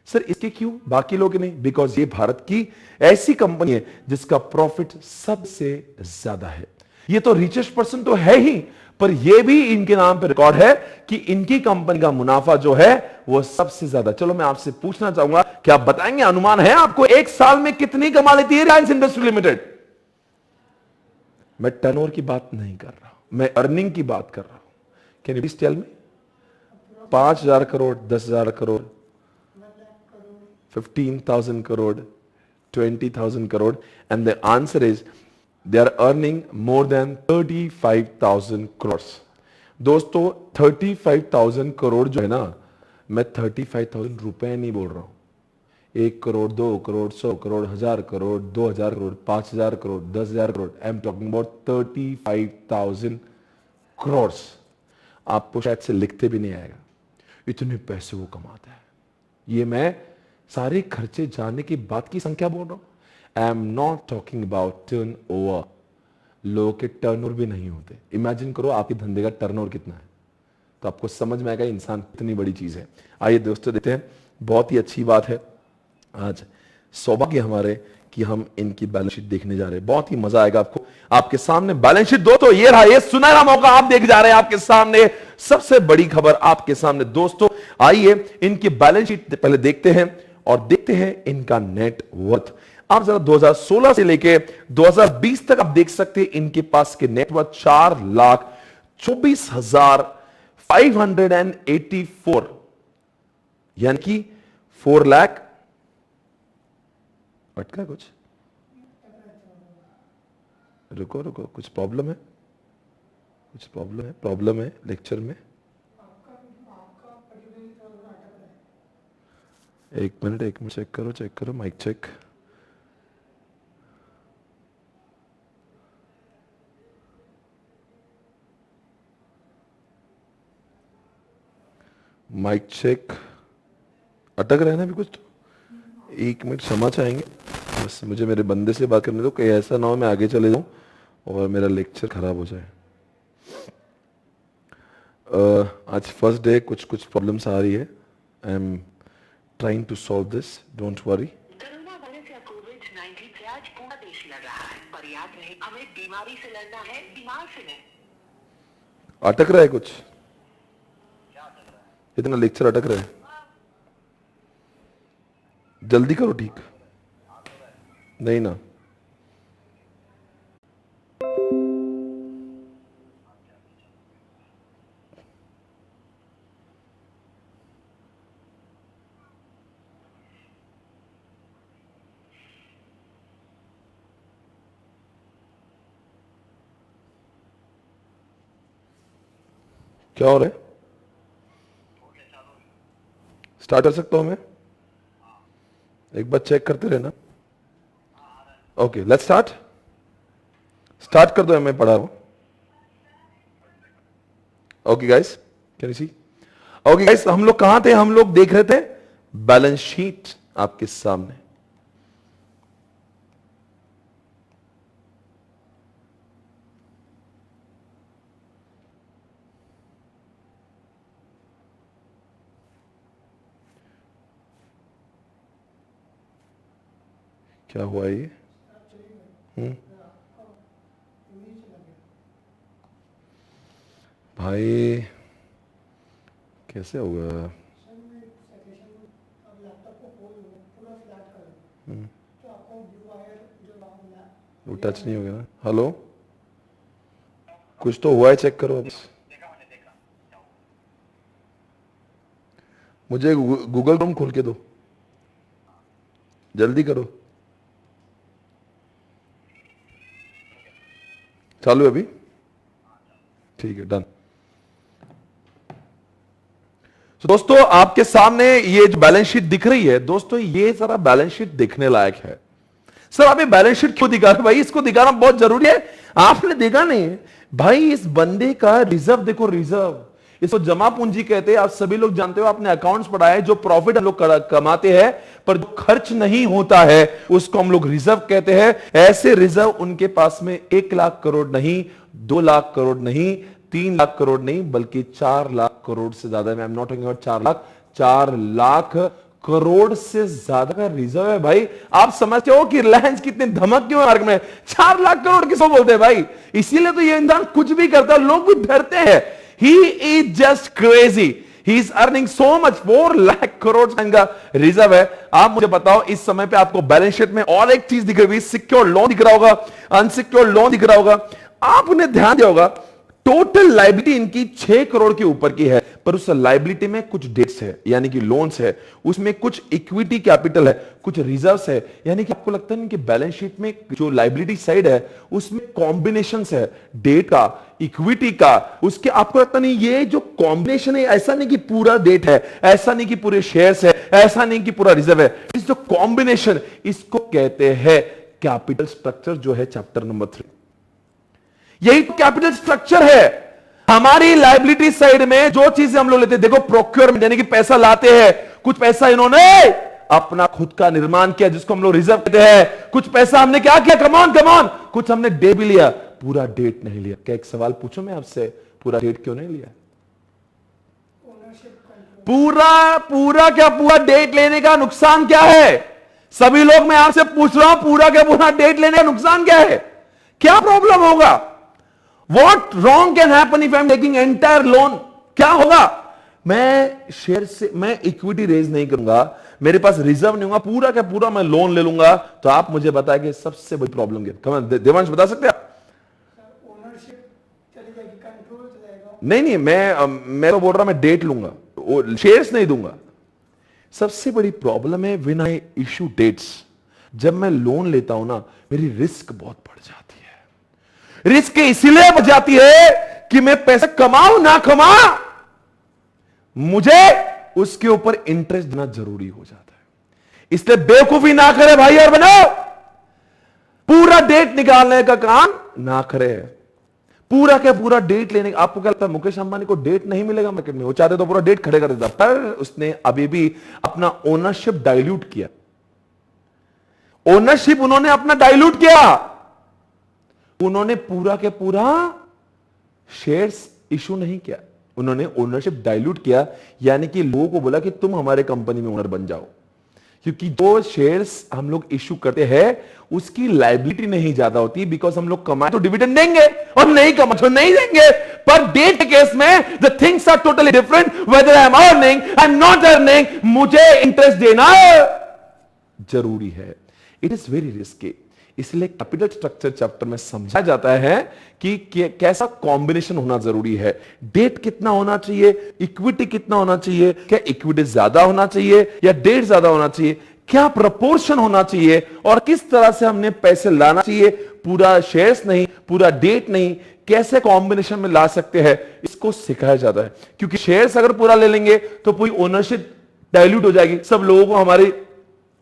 सर इसके क्यों, बाकी लोग नहीं? बिकॉज ये भारत की ऐसी कंपनी है जिसका प्रॉफिट सबसे ज्यादा है। ये तो रिचेस्ट पर्सन तो है ही, पर यह भी इनके नाम पे रिकॉर्ड है कि इनकी कंपनी का मुनाफा जो है वो सबसे ज्यादा। चलो मैं आपसे पूछना चाहूंगा, क्या आप बताएंगे, अनुमान है आपको एक साल में कितनी कमा लेती है रिलायंस इंडस्ट्री लिमिटेड? मैं टर्नओवर की बात नहीं कर रहा हूं, मैं अर्निंग की बात कर रहा हूं। Can you please tell me? 5,000 crore, 10,000 crore, 15,000 crore, 20,000 crore, and the answer is they are earning more than 35,000 crores। दोस्तों 35,000 करोड़ जो है ना, मैं 35,000 रुपए नहीं बोल रहा हूं। 1 crore, 2 crore, 100 crore, 1,000 crore, 2,000 crore, 5,000 crore, 10,000 crore. I am talking about 35,000 crore. आपको शायद से लिखते भी नहीं आएगा, इतने पैसे वो कमाता है। ये मैं सारे खर्चे जाने की बात की संख्या बोल रहा हूं। आई am not talking about turn over. लोगों के टर्नओवर भी नहीं होते। इमेजिन करो आपके धंधे का टर्नओवर कितना है, तो आपको समझ में आएगा इंसान कितनी बड़ी चीज है। आइए दोस्तों देखते हैं, बहुत ही अच्छी बात है, आज सौभाग्य हमारे कि हम इनकी बैलेंस शीट देखने जा रहे हैं। बहुत ही मजा आएगा आपको। आपके सामने बैलेंस शीट दोस्तों ये रहा, ये सुनहरा मौका आप देख जा रहे हैं आपके सामने, सबसे बड़ी खबर आपके सामने। दोस्तों आइए इनकी बैलेंस शीट पहले देखते हैं और देखते हैं इनका नेट वर्थ। आप जरा 2016 से लेके 2020 तक आप देख सकते हैं इनके पास के नेटवर्थ 4,24,584, यानी कि 4 लाख। अटका कुछ? रुको रुको, कुछ प्रॉब्लम है, कुछ प्रॉब्लम है लेक्चर में। एक मिनट चेक करो माइक चेक। माइक चेक अटक रहा है ना अभी कुछ, तो 1 मिनट क्षमा चाहेंगे, बस मुझे मेरे बंदे से बात करने दो, कहीं ऐसा ना हो मैं आगे चले जाऊं और मेरा लेक्चर खराब हो जाए। आज फर्स्ट डे, कुछ प्रॉब्लम्स आ रही है। I am trying to solve this, don't worry. Corona virus या कोविड-19 से आज पूरा देश लड़ रहा है, पर याद रहे हमें बीमारी से लड़ना है, बीमार से नहीं। अटक रहा है कुछ, इतना लेक्चर अटक रहा है, जल्दी करो ठीक। नहीं ना, क्या हो रहा है? स्टार्ट कर सकता हूं मैं? एक बार चेक करते रहना। ओके लेट्स स्टार्ट कर दो, मैं पढ़ा रहा हूं। Okay guys, can you see? Okay guys, हम लोग कहां थे? हम लोग देख रहे थे बैलेंस शीट आपके सामने। क्या हुआ ये? भाई कैसे होगा? वो टच नहीं हो गया ना। हेलो, कुछ तो हुआ है, चेक करो। मुझे गूगल क्रोम खोल के दो, जल्दी करो। चालू है अभी? ठीक है, डन। तो दोस्तों आपके सामने ये जो बैलेंस शीट दिख रही है, दोस्तों ये सारा बैलेंस शीट देखने लायक है। सर आप ये बैलेंस शीट क्यों दिखा रहे भाई? इसको दिखाना बहुत जरूरी है। आपने देखा नहीं भाई, इस बंदे का रिजर्व देखो, रिजर्व, इसको जमा पूंजी कहते हैं। आप सभी लोग जानते हो, आपने अकाउंट्स पढ़ा है। जो प्रॉफिट हम लोग कमाते हैं पर जो खर्च नहीं होता है उसको हम लोग रिजर्व कहते हैं। ऐसे रिजर्व उनके पास में 1 लाख करोड़ नहीं, 2 लाख करोड़ नहीं, 3 लाख करोड़ नहीं, बल्कि 4 लाख करोड़ से ज्यादा। आई am not talking about 4 lakh, 4 lakh crore से ज्यादा का रिजर्व है भाई। आप समझते हो कि रिलायंस कितनी धमक क्यों है मार्केट में? 4 लाख करोड़ किसको बोलते हैं भाई? इसीलिए तो ये इंसान कुछ भी करता है, लोग भी डरते हैं। He is just crazy, he is earning so much. 4 lakh crore का रिजर्व है। आप मुझे बताओ, इस समय पे आपको बैलेंस शीट में और एक चीज दिख रही है, सिक्योर लोन दिख रहा होगा, अनसिक्योर लोन दिख रहा होगा। आपने ध्यान दिया होगा टोटल लाइबिलिटी इनकी 6 करोड़ के ऊपर की है, पर उस लाइबिलिटी में कुछ डेट्स है यानी कि लोन्स है, उसमें कुछ इक्विटी कैपिटल है, कुछ रिजर्व्स है। यानी कि आपको लगता है कि बैलेंस शीट में जो लाइबिलिटी साइड है उसमें कॉम्बिनेशंस है, डेट का, इक्विटी का। उसके आपको लगता नहीं ये जो कॉम्बिनेशन है, ऐसा नहीं कि पूरा डेट है, ऐसा नहीं कि पूरे शेयर्स है, ऐसा नहीं कि पूरा रिजर्व है। इस जो कॉम्बिनेशन, इसको कहते हैं कैपिटल स्ट्रक्चर, जो है चैप्टर नंबर 3। यही तो कैपिटल स्ट्रक्चर है। हमारी लायबिलिटी साइड में जो चीजें हम लोग लेते हैं, देखो प्रोक्योरमेंट यानी कि पैसा लाते हैं, कुछ पैसा इन्होंने अपना खुद का निर्माण किया जिसको हम लोग रिजर्व कहते हैं। कुछ पैसा हमने क्या किया, कमान कमान, कुछ हमने डे भी लिया, पूरा डेट नहीं लिया। क्या एक सवाल पूछूं मैं आपसे, पूरा डेट क्यों नहीं लिया? पूरा क्या पूरा डेट लेने का नुकसान क्या है? सभी लोग मैं आपसे पूछ रहा हूं, पूरा क्या पूरा डेट लेने का नुकसान क्या है? क्या प्रॉब्लम होगा? What wrong can happen if I'm taking entire loan? क्या होगा? मैं शेयर से, मैं इक्विटी रेज नहीं करूंगा, मेरे पास रिजर्व नहीं होगा, पूरा क्या पूरा मैं लोन ले लूंगा। तो आप मुझे बताएंगे सबसे बड़ी प्रॉब्लम क्या? कमेंट देवांश बता सकते हैं आप? ओनरशिप चली जाएगी, कंट्रोल चलेगा। नहीं, मैं तो बोल रहा मैं डेट लूंगा, शेयर्स नहीं दूंगा। सबसे बड़ी प्रॉब्लम है व्हेन आई इशू डेट्स। जब मैं लोन लेता हूं ना, मेरी रिस्क बहुत बढ़ जाती है। रिस्क इसीलिए बढ़ जाती है कि मैं पैसा कमाऊं ना कमा, मुझे उसके ऊपर इंटरेस्ट देना जरूरी हो जाता है। इसलिए बेवकूफी ना करे भाई और बनो, पूरा डेट निकालने का काम ना करे। पूरा क्या पूरा डेट लेने, आपको क्या लगता है मुकेश अंबानी को डेट नहीं मिलेगा मार्केट में? वो चाहते तो पूरा डेट खड़े कर देता, पर उसने अभी भी अपना ओनरशिप डाइल्यूट किया। ओनरशिप उन्होंने अपना डाइल्यूट किया। उन्होंने पूरा के पूरा शेयर्स इशू नहीं किया, उन्होंने ओनरशिप डाइल्यूट किया। यानी कि लोगों को बोला कि तुम हमारे कंपनी में ओनर बन जाओ, क्योंकि जो शेयर्स हम लोग इशू करते हैं उसकी लायबिलिटी नहीं ज्यादा होती। बिकॉज हम लोग कमाए तो डिविडेंड देंगे और नहीं कमाए तो नहीं देंगे। पर डेट के केस में the things are totally different. Whether I am earning, I am not earning, मुझे इंटरेस्ट देना जरूरी है। It is very risky. इसलिए कैपिटल स्ट्रक्चर चैप्टर में समझाया जाता है कि कैसा कॉम्बिनेशन होना जरूरी है। डेट कितना होना चाहिए, इक्विटी कितना होना चाहिए, क्या इक्विटी ज्यादा होना चाहिए या डेट ज्यादा होना चाहिए, क्या प्रपोर्शन होना चाहिए, और किस तरह से हमने पैसे लाना चाहिए, पूरा शेयर्स नहीं, पूरा डेट नहीं, कैसे कॉम्बिनेशन में ला सकते हैं, इसको सिखाया जाता है। क्योंकि शेयर्स अगर पूरा ले लेंगे तो पूरी ओनरशिप डाइल्यूट हो जाएगी। सब लोगों को हमारी,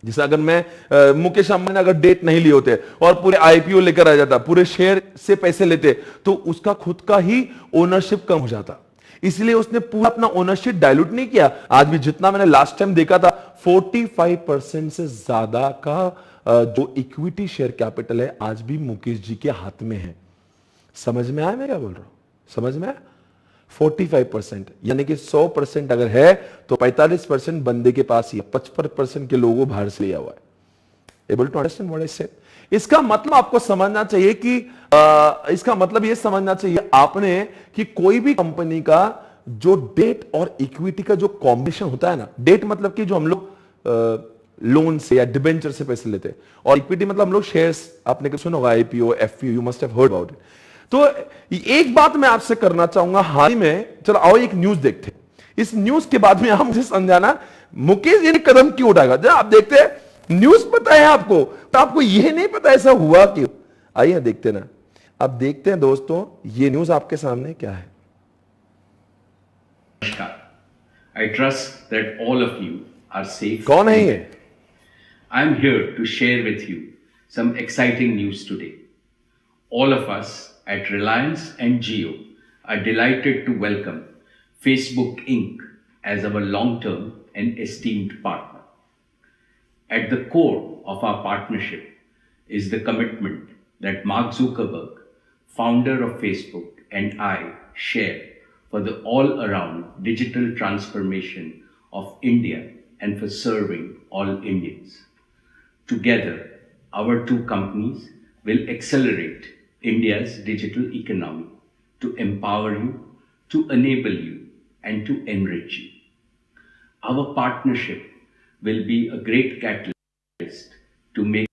जैसे अगर मैं मुकेश अंबानी अगर डेट नहीं लिए होते और पूरे आईपीओ लेकर आ जाता, पूरे शेयर से पैसे लेते, तो उसका खुद का ही ओनरशिप कम हो जाता। इसलिए उसने पूरा अपना ओनरशिप डाइल्यूट नहीं किया। आज भी जितना मैंने लास्ट टाइम देखा था, 45% से ज्यादा का जो इक्विटी शेयर कैपिटल है आज भी मुकेश जी के हाथ में है। समझ में आया मैं क्या बोल रहा हूं? समझ में आया? 45% यानी कि 100% अगर है तो 45% बंदे के पास ही है, 55% के लोगों बाहर से लिया हुआ है। Able to understand what I said? इसका मतलब आपको समझना चाहिए कि इसका मतलब यह समझना चाहिए आपने कि कोई भी कंपनी का जो डेट और इक्विटी का जो कॉम्बिनेशन होता है ना, डेट मतलब कि जो हम लोग लोन से या डिबेंचर से पैसे लेते हैं, और इक्विटी मतलब हम लोग शेयर्स, आपने सुना होगा IPO, FPO, you must have heard about it. तो एक बात मैं आपसे करना चाहूंगा हाल ही में, चलो आओ एक न्यूज देखते हैं। इस न्यूज के बाद में आप मुझे समझाना मुकेश जी ने कदम क्यों उठाएगा। जब आप देखते हैं न्यूज पता है आपको, तो आपको यह नहीं पता ऐसा हुआ क्यों। आइए देखते ना, अब देखते हैं दोस्तों ये न्यूज आपके सामने क्या है। नमस्कार, I trust that all of you are safe. कौन है ये? I am here to share with you some exciting news today. All of us at Reliance and Jio are delighted to welcome Facebook Inc. as our long-term and esteemed partner. At the core of our partnership is the commitment that Mark Zuckerberg, founder of Facebook, and I share for the all-around digital transformation of India and for serving all Indians. Together, our two companies will accelerate India's digital economy to empower you, to enable you, and to enrich you. Our partnership will be a great catalyst to make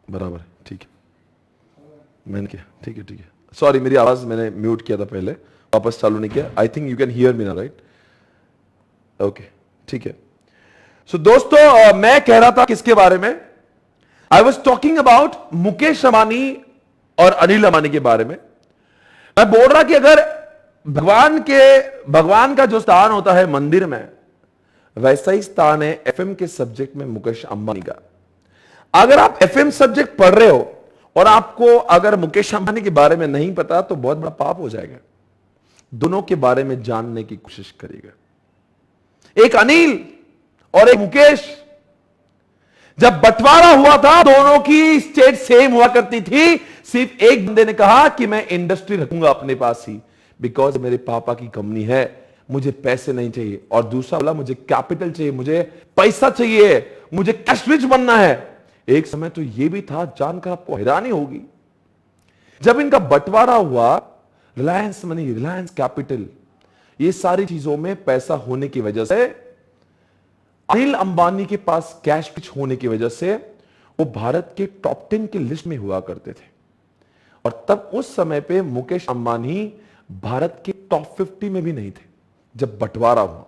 बराबर है, ठीक है, मैंने किया, ठीक है, ठीक है. सॉरी, मेरी आवाज मैंने म्यूट किया था पहले, वापस चालू नहीं किया. I think you can hear me ना, राइट? ओके, ठीक है. सो दोस्तों, मैं कह रहा था किसके बारे में? I was talking about Mukesh Ambani और अनिल अंबानी के बारे में. मैं बोल रहा कि अगर भगवान का जो स्थान होता है मंदिर में, वैसा ही स्थान है एफएम के सब्जेक्ट में मुकेश अंबानी का. अगर आप एफएम सब्जेक्ट पढ़ रहे हो और आपको अगर मुकेश अंबानी के बारे में नहीं पता, तो बहुत बड़ा पाप हो जाएगा. दोनों के बारे में जानने की कोशिश करिएगा. एक अनिल और एक मुकेश, जब बंटवारा हुआ था, दोनों की स्टेट सेम हुआ करती थी. सिर्फ एक बंदे ने कहा कि मैं इंडस्ट्री रखूंगा अपने पास ही, बिकॉज मेरे पापा की कंपनी है, मुझे पैसे नहीं चाहिए. और दूसरा बोला मुझे कैपिटल चाहिए, मुझे पैसा चाहिए, मुझे कैश रिच बनना है. एक समय तो यह भी था, जानकर आपको हैरानी होगी, जब इनका बंटवारा हुआ, रिलायंस मनी, रिलायंस कैपिटल, ये सारी चीजों में पैसा होने की वजह से, अनिल अंबानी के पास कैश रिच होने की वजह से, वो भारत के टॉप 10 की लिस्ट में हुआ करते थे. और तब उस समय पे मुकेश अंबानी भारत के टॉप 50 में भी नहीं थे जब बंटवारा हुआ.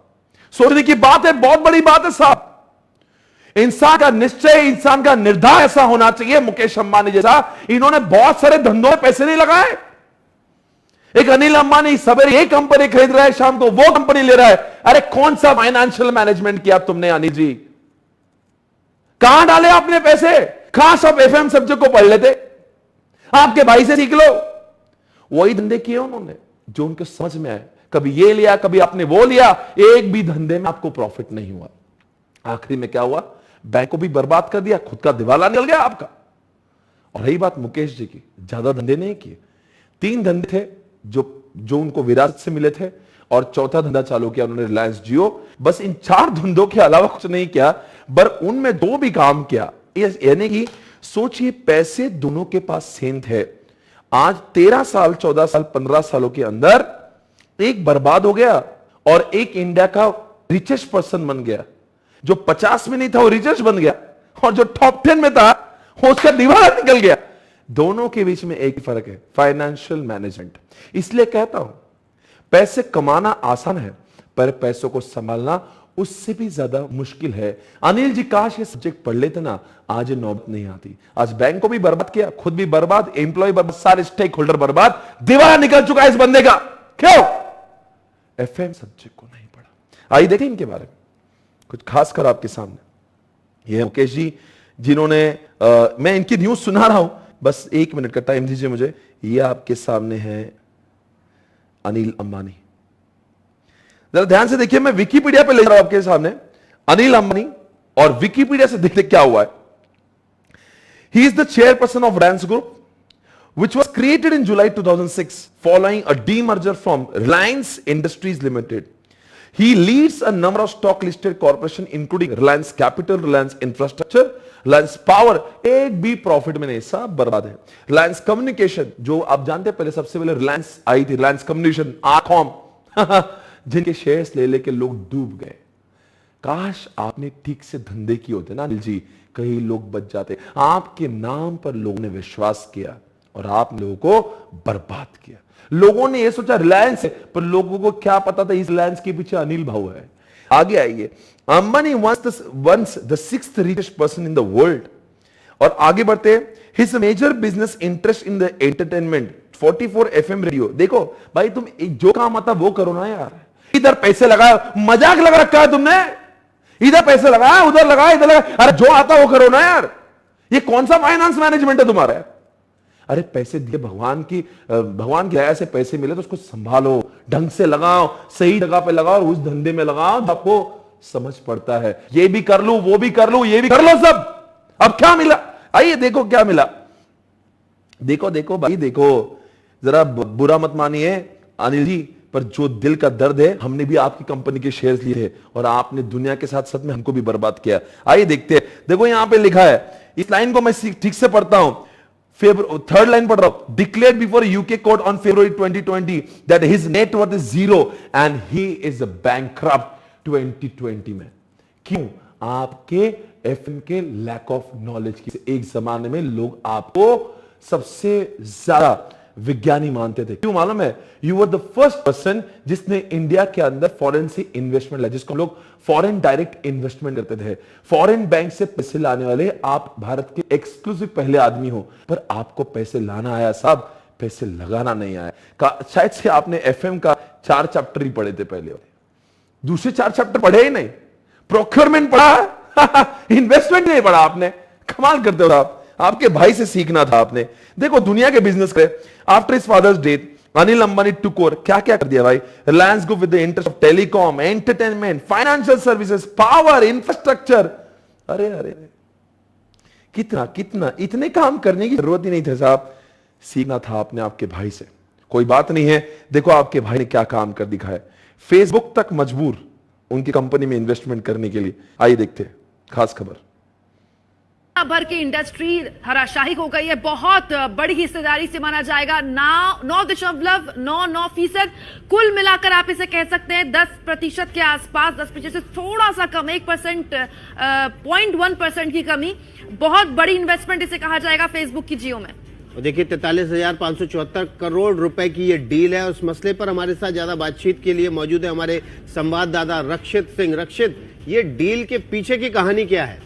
सोचने की बात है, बहुत बड़ी बात है साहब. इंसान का निश्चय, इंसान का निर्धार ऐसा होना चाहिए. मुकेश अंबानी जैसा, इन्होंने बहुत सारे धंधों में पैसे नहीं लगाए. एक अनिल अंबानी सवेरे एक कंपनी खरीद रहा है, शाम को वो कंपनी ले रहा है. अरे कौन सा फाइनेंशियल मैनेजमेंट किया तुमने अनिल जी? कहां डाले आपने पैसे? कहां सब एफएम सब्जेक्ट को पढ़ लेते? आपके भाई से सीख लो. वही धंधे किए उन्होंने जो उनके समझ में आए. कभी ये लिया, कभी आपने वो लिया. एक भी धंधे में आपको प्रॉफिट नहीं हुआ. आखिरी में क्या हुआ? बैंक को भी बर्बाद कर दिया, खुद का दिवाला निकल गया आपका. और रही बात मुकेश जी की, ज्यादा धंधे नहीं किए. 3 धंधे थे जो उनको विरासत से मिले थे, और चौथा धंधा चालू किया उन्होंने, रिलायंस जियो. बस इन 4 धंधों के अलावा कुछ नहीं किया, पर उनमें 2 भी काम किया. यानी कि सोचिए, पैसे दोनों के पास सेम थे. आज 13 साल, 14 साल, 15 सालों के अंदर एक बर्बाद हो गया और एक इंडिया का रिचेस्ट पर्सन बन गया. जो 50 में नहीं था वो रिचेस्ट बन गया, और जो टॉप 10 में था वो उसका दिवाला निकल गया. दोनों के बीच में एक ही फर्क है, फाइनेंशियल मैनेजमेंट. इसलिए कहता हूं, पैसे कमाना आसान है, पर पैसों को संभालना उससे भी ज्यादा मुश्किल है। अनिल जी काश ये सब्जेक्ट पढ़ लेते ना, आज ये नौबत नहीं आती। आज बैंक को भी बर्बाद किया, खुद भी बर्बाद, एम्प्लॉय बर्बाद, सारे स्टेक होल्डर बर्बाद, दिवाला निकल चुका है इस बंदे का। क्यों? एफएम सब्जेक्ट को नहीं पढ़ा। आइए देखें इनके बारे में कुछ खास कर आपके सामने। ये मुकेश जी जिन्होंने मैं इनकी न्यूज सुना रहा हूं, बस 1 मिनट का टाइम दीजिए मुझे। ये आपके सामने है अनिल अंबानी। जरा ध्यान से देखिए, मैं विकिपीडिया पे ले रहा हूं आपके सामने अनिल अंबानी, और विकिपीडिया से देखते क्या हुआ है। He is the chairperson of Reliance group which was created in July 2006 following a demerger from Reliance Industries Limited. He leads a number of stock listed corporations including Reliance Capital, Reliance Infrastructure, Reliance Power, एक भी profit में नहीं, सब बर्बाद है। Reliance Communication, जो आप जानते हैं पहले सबसे पहले रिलायंस आई थी, रिलायंस कम्युनिकेशन, आरकॉम, जिनके शेयर्स ले लेके लोग डूब गए। काश आपने ठीक से धंधे किए होते ना अनिल जी, कई लोग बच जाते। आपके नाम पर लोगों ने विश्वास किया और आप लोगों को बर्बाद किया। लोगों ने यह सोचा रिलायंस है, पर लोगों को क्या पता था इस रिलायंस के पीछे अनिल भाऊ है। आगे आइए, Ambani once the 6th richest person in the world. और आगे बढ़ते हैं, his major business interest in the entertainment 44 FM radio. देखो भाई, तुम जो काम आता वो करो ना यार। इधर पैसे लगाया, मजाक लगा रखा है तुमने, इधर पैसे लगाया, उधर लगाया, इधर लगाया, अरे जो आता वो करो ना यार। ये कौन सा फाइनेंस मैनेजमेंट है तुम्हारा? अरे पैसे दिए, भगवान की दया से पैसे मिले तो उसको संभालो, ढंग से लगाओ, सही जगह पे लगाओ, उस धंधे में लगाओ आपको समझ पड़ता है। ये भी कर लूं, वो भी कर लूं, ये भी कर लो सब। अब क्या मिला? आइए देखो क्या मिला। देखो देखो भाई देखो, जरा बुरा मत मानिए अनिल जी, पर जो दिल का दर्द है, हमने भी आपकी कंपनी के शेयर्स लिए थे और आपने दुनिया के साथ साथ में हमको भी बर्बाद किया। आइए देखते हैं। देखो यहां पे लिखा है, इस लाइन को मैं ठीक से पढ़ता हूं, 3rd लाइन पढ़ रहा हूं। Declared before UK court on February 2020 that his net worth is 0 and he is bankrupt 2020 में। क्यों? आपके एफएम के लैक ऑफ नॉलेज की। एक जमाने में लोग आपको सबसे ज्यादा विज्ञानी मानते थे। क्यों मालूम है? You were the first person जिसने इंडिया के अंदर फॉरेन से इन्वेस्टमेंट लिया, जिसको हम लोग फॉरेन डायरेक्ट इन्वेस्टमेंट करते थे। फॉरेन बैंक से पैसे लाने वाले आप भारत के एक्सक्लूसिव पहले आदमी हो। पर आपको पैसे लाना आया साहब, पैसे लगाना नहीं आया। शायद से आपने एफएम का 4 चैप्टर ही पढ़े थे पहले वाले, दूसरे 4 चैप्टर पढ़े ही नहीं। प्रोक्योरमेंट पढ़ा, इन्वेस्टमेंट नहीं पढ़ा आपने। कमाल करते हो आप, आपके भाई से सीखना था आपने। देखो दुनिया के बिजनेस करे, after his father's death Anil Ambani took over. क्या क्या कर दिया भाई? Reliance group with the interest of telecom, entertainment, financial services, power, infrastructure. अरे अरे कितना कितना, इतने काम करने की जरूरत ही नहीं थी साहब। सीखना था आपने आपके भाई से। कोई बात नहीं है, देखो आपके भाई ने क्या काम कर दिखाया। फेसबुक तक मजबूर उनकी कंपनी में इन्वेस्टमेंट करने के लिए। आइए देखते हैं खास खबर। भर की इंडस्ट्री हराशाही हो गई है। बहुत बड़ी हिस्सेदारी से माना जाएगा 9.99% कुल मिलाकर आप इसे कह सकते हैं 10% के आसपास, 10% से थोड़ा सा कम, 1%, 0.1% की कमी। बहुत बड़ी इन्वेस्टमेंट इसे कहा जाएगा फेसबुक की जियो में। देखिए 43,574 करोड़ रुपए की ये डील है। उस मसले पर हमारे साथ ज्यादा बातचीत के लिए मौजूद है हमारे संवाददाता रक्षित सिंह। रक्षित, ये डील के पीछे की कहानी क्या है?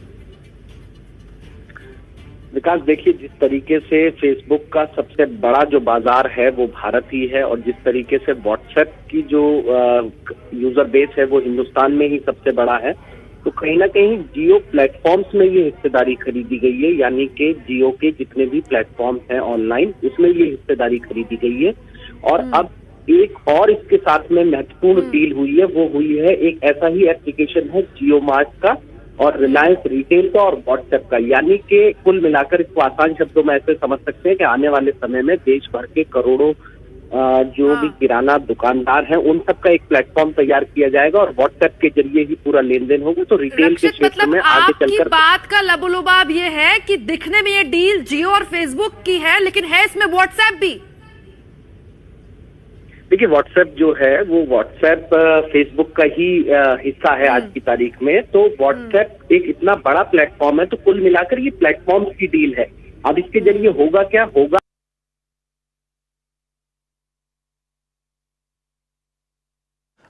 विकास, देखिए जिस तरीके से फेसबुक का सबसे बड़ा जो बाजार है वो भारत ही है, और जिस तरीके से व्हाट्सएप की जो यूजर बेस है वो हिंदुस्तान में ही सबसे बड़ा है, तो कहीं ना कहीं जियो प्लेटफॉर्म्स में ये हिस्सेदारी खरीदी गई है। यानी कि जियो के जितने भी प्लेटफॉर्म्स हैं ऑनलाइन, उसमें ये हिस्सेदारी खरीदी गई है। और अब एक और इसके साथ में महत्वपूर्ण डील हुई है, वो हुई है एक ऐसा ही एप्लीकेशन है जियो मार्ट का और रिलायंस रिटेल का और व्हाट्सएप का। यानी कि कुल मिलाकर इसको आसान शब्दों में ऐसे समझ सकते हैं कि आने वाले समय में देश भर के करोड़ों जो भी किराना दुकानदार हैं उन सब का एक प्लेटफॉर्म तैयार किया जाएगा और व्हाट्सएप के जरिए ही पूरा लेन देन होगा। तो रिटेल के क्षेत्र में आगे चलकर बात का लबोलुबाब ये है कि दिखने में ये डील जियो और फेसबुक की है, लेकिन है इसमें व्हाट्सएप भी। देखिए व्हाट्सएप जो है वो व्हाट्सएप फेसबुक का ही हिस्सा है आज की तारीख में। तो व्हाट्सएप एक इतना बड़ा प्लेटफॉर्म है, तो कुल मिलाकर ये प्लेटफॉर्म की डील है। अब इसके जरिए होगा क्या होगा,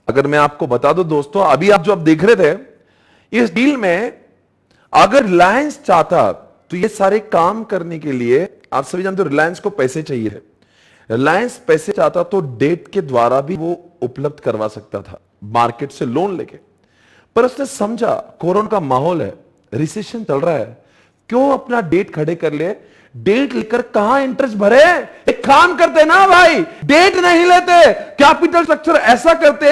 अगर मैं आपको बता दूं दोस्तों, अभी आप जो आप देख रहे थे, इस डील में अगर रिलायंस चाहता तो ये सारे काम करने के लिए, आप सभी जानते हो रिलायंस को पैसे चाहिए, रिलायंस पैसे चाहता तो डेट के द्वारा भी वो उपलब्ध करवा सकता था, मार्केट से लोन लेके। पर उसने समझा कोरोना का माहौल है, रिसेशन चल रहा है, क्यों अपना डेट खड़े कर ले, डेट लेकर कहां इंटरेस्ट भरे। एक काम करते ना भाई, डेट नहीं लेते, कैपिटल स्ट्रक्चर ऐसा करते